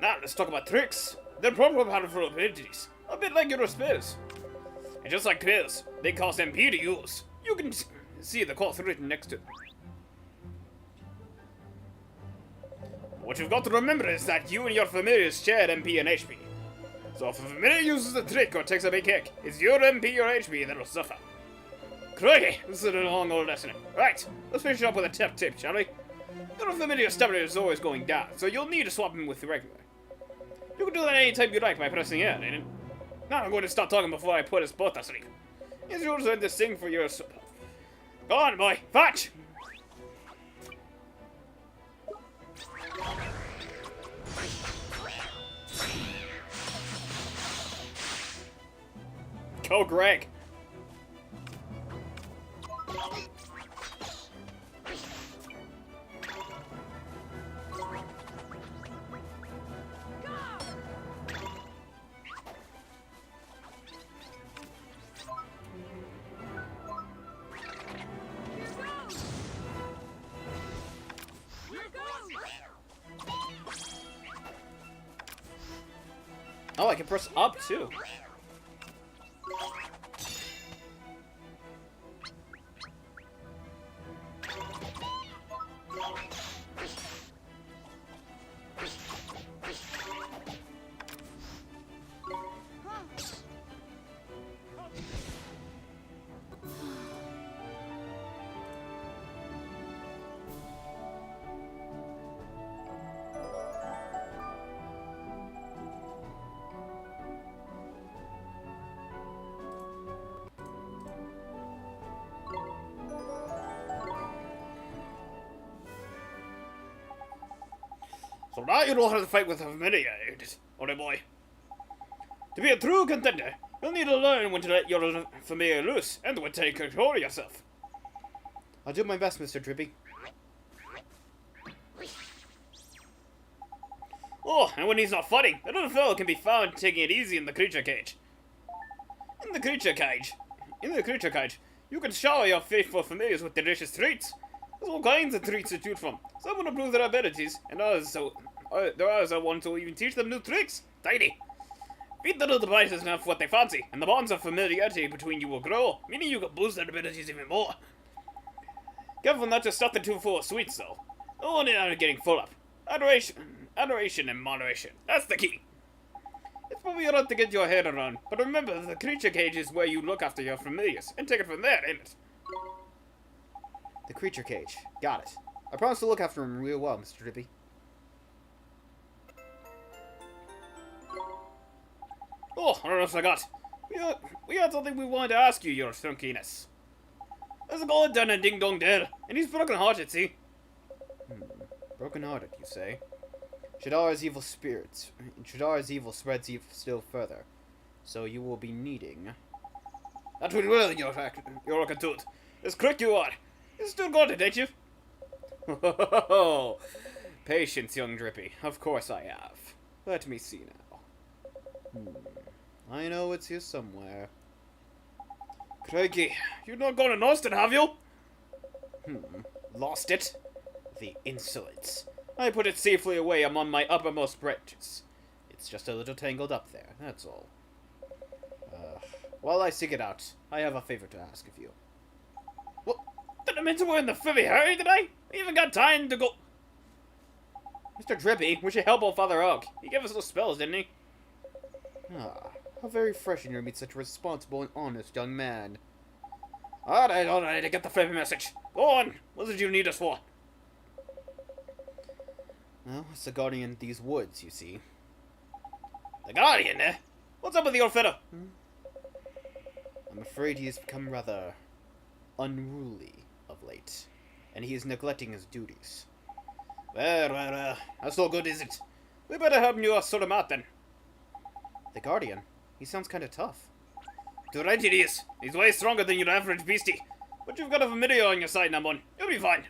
Now, let's talk about tricks. They're proper powerful abilities, a bit like your spells. And just like spells, they cost MP to use. You can see the cost written next to it. What you've got to remember is that you and your familiars share MP and HP. So if a familiar uses a trick or takes a big kick, it's your MP or HP that'll suffer. Crikey, this is a long old lesson. Right, let's finish up with a tip, shall we? Your familiar stamina is always going down, so you'll need to swap him with the regular. You can do that anytime you like by pressing N, ain't it? Now I'm going to start talking before I put us both asleep. It's yours to sing for your... Go on, boy, fetch! Go, Greg! Oh, I can press up too. So now you know how to fight with a familiar, old boy. To be a true contender, You'll need to learn when to let your familiar loose and when to take control of yourself. I'll do my best, Mr. Drippy. Oh, and when he's not fighting, the little fellow can be found taking it easy in the creature cage. In the creature cage, you can shower your faithful familiars with delicious treats. There's all kinds of treats to choose from. Some will improve their abilities, and others there are ones who will even teach them new tricks. Tidy. Feed the little devices enough what they fancy, and the bonds of familiarity between you will grow, meaning you can boost their abilities even more. Careful not to stuff them too full of sweets, though. Only out of getting full up. Adoration and moderation. That's the key. It's probably a lot to get your head around, but remember, the creature cage is where you look after your familiars, and take it from there, ain't it? The creature cage. Got it. I promise to look after him real well, Mr. Drippy. Oh, I almost forgot. We had something we wanted to ask you, your strunkiness. There's a god down in Ding Dong Dell, and he's broken-hearted, see? Broken-hearted, you say? Shadar's evil spirits. Shadar's evil spreads still further. So you will be needing... That will will, your Rockatooth. As correct you are. You still got it, ain't you? Patience, young Drippy. Of course I have. Let me see now. I know it's here somewhere. Craigie, you're not gone and lost it, have you? Lost it? The insolence. I put it safely away among my uppermost branches. It's just a little tangled up there, that's all. While I seek it out, I have a favor to ask of you. What? Did I mean to we're in the Philly hurry today? We even got time to go... Mr. Drippy, we should help old Father Oak. He gave us those spells, didn't he? How very refreshing to meet such a responsible and honest young man. Alright, I get the flavor message. Go on, what did you need us for? Well, it's the guardian of these woods, you see. The guardian, eh? What's up with the old fellow? I'm afraid he has become rather unruly of late, and he is neglecting his duties. Well, how so good is it? We better help you sort him out then. The guardian? He sounds kind of tough. Too right it is. He's way stronger than your average beastie. But you've got a familiar on your side, Nambon. You'll be fine.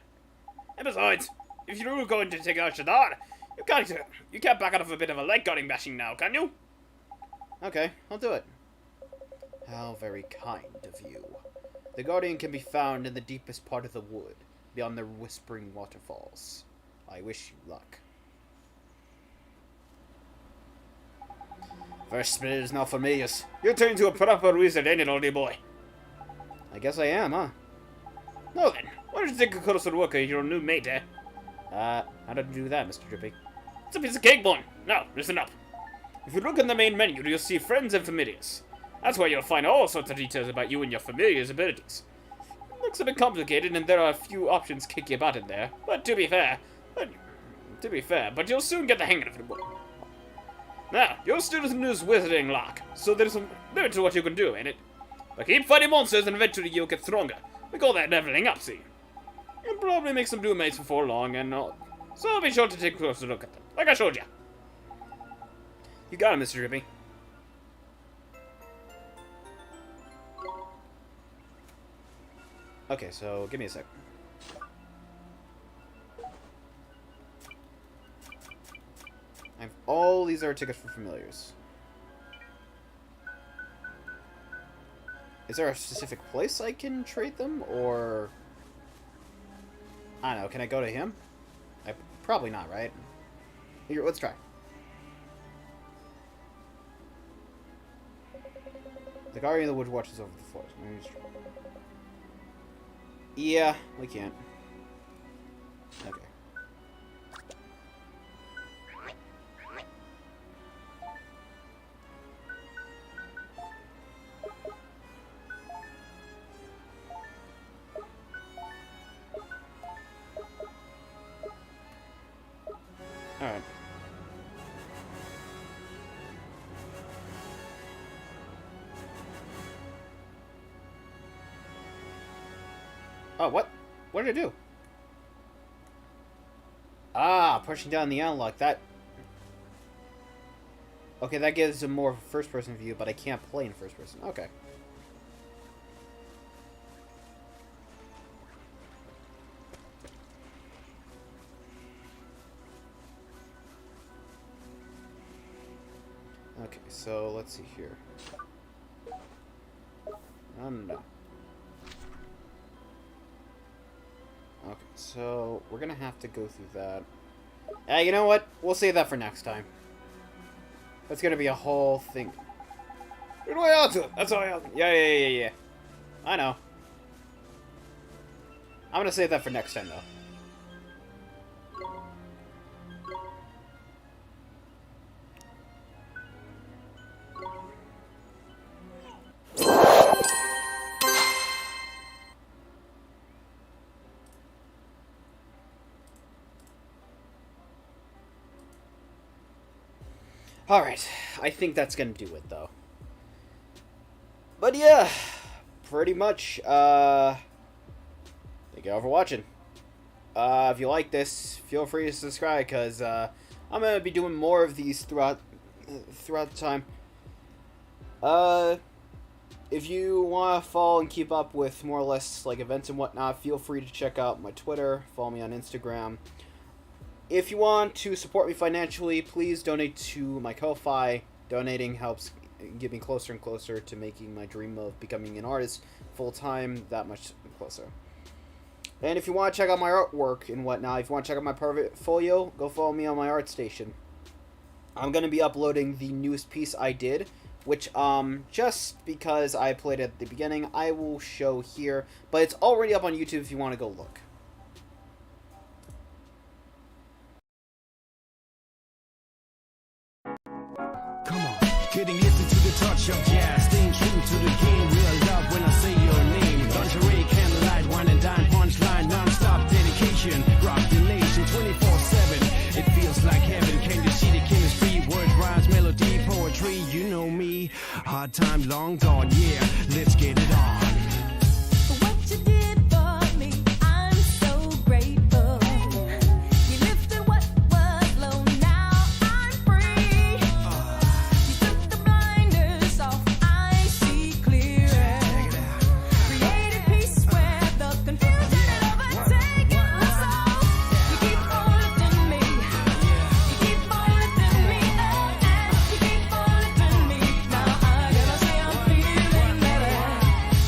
And besides, if you're going to take out Shadar, you can't back out of a bit of a leg guarding bashing now, can you? Okay, I'll do it. How very kind of you. The guardian can be found in the deepest part of the wood, beyond the whispering waterfalls. I wish you luck. First spirit is now familiars. You're turning into a proper wizard, ain't it, oldie boy? I guess I am, huh? No then, why don't you take a closer look at your new mate, eh? How did you do that, Mr. Drippy? It's a piece of cake, bone. Now, listen up. If you look in the main menu, you'll see friends and familiars. That's where you'll find all sorts of details about you and your familiar's abilities. It looks a bit complicated, and there are a few options kicking about in there. But to be fair, you'll soon get the hang of it. Now, you're still in this wizarding lock, so there's some limit to what you can do, ain't it? But keep fighting monsters, and eventually you'll get stronger. We call that leveling up, see? You'll probably make some new mates before long, and all. So be sure to take a closer look at them, like I showed you. You got it, Mr. Drippy. Okay, so give me a sec. I have all these are tickets for familiars. Is there a specific place I can trade them, or... I don't know, can I go to him? Probably not, right? Here, let's try. The guardian of the wood watches over the forest. Yeah, we can't. Okay. Alright. Oh, what? What did I do? Ah, pushing down the analog, that... Okay, that gives a more first-person view, but I can't play in first person. Okay. Okay, so let's see here. No. Okay, so we're gonna have to go through that. You know what? We'll save that for next time. That's gonna be a whole thing. Good way out to it. That's all I have. Yeah. I know. I'm gonna save that for next time, though. Alright, I think that's gonna do it, though. But yeah, pretty much, thank you all for watching. If you like this, feel free to subscribe, because, I'm gonna be doing more of these throughout the time. If you want to follow and keep up with more or less, like, events and whatnot, feel free to check out my Twitter, follow me on Instagram. If you want to support me financially, please donate to my Ko-Fi. Donating helps get me closer and closer to making my dream of becoming an artist full-time that much closer. And if you want to check out my artwork and whatnot, if you want to check out my portfolio, go follow me on my Artstation. I'm going to be uploading the newest piece I did, which, just because I played at the beginning, I will show here. But it's already up on YouTube if you want to go look. Getting listen to the touch of jazz, staying true to the game. Real love when I say your name. Lingerie, candlelight, wine and dine, punchline, non-stop dedication. Rock the nation 24/7. It feels like heaven. Can you see the chemistry? Word rhymes, melody, poetry. You know me. Hard time, long gone. Yeah, let's get it on. What you did for me, I'm so grateful. You lifted what was low, now I'm free. You took the blinders off, I see clearer. Created peace where the confusion had overtaken my soul. You keep on lifting me. You keep on lifting me up, and you keep on lifting me. Now I gotta say I'm feeling better.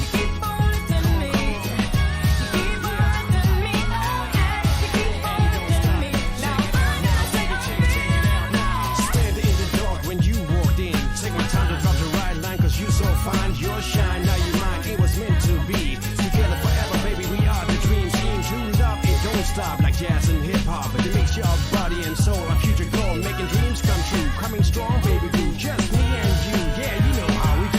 You keep on lifting me. You keep on lifting me up, and you keep on lifting me. Now I gotta say I'm feeling better. Stand in the dark when you walked in. Take my time to drop the right line, cause you so fine. Your shine, now you mine, it was meant to be. Together forever, baby, we are the dream team. True love, it don't stop like jazz and hip-hop. But it makes your body and soul a future goal. Making dreams come true, coming strong, baby, do. Just me and you, yeah, you know how we do.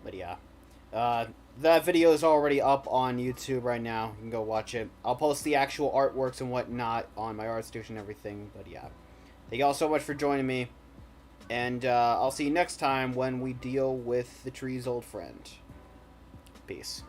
But yeah, that video is already up on YouTube right now. You can go watch it. I'll post the actual artworks and whatnot on my Artstation and everything. But yeah, thank you all so much for joining me. And I'll see you next time when we deal with the tree's old friend. Peace.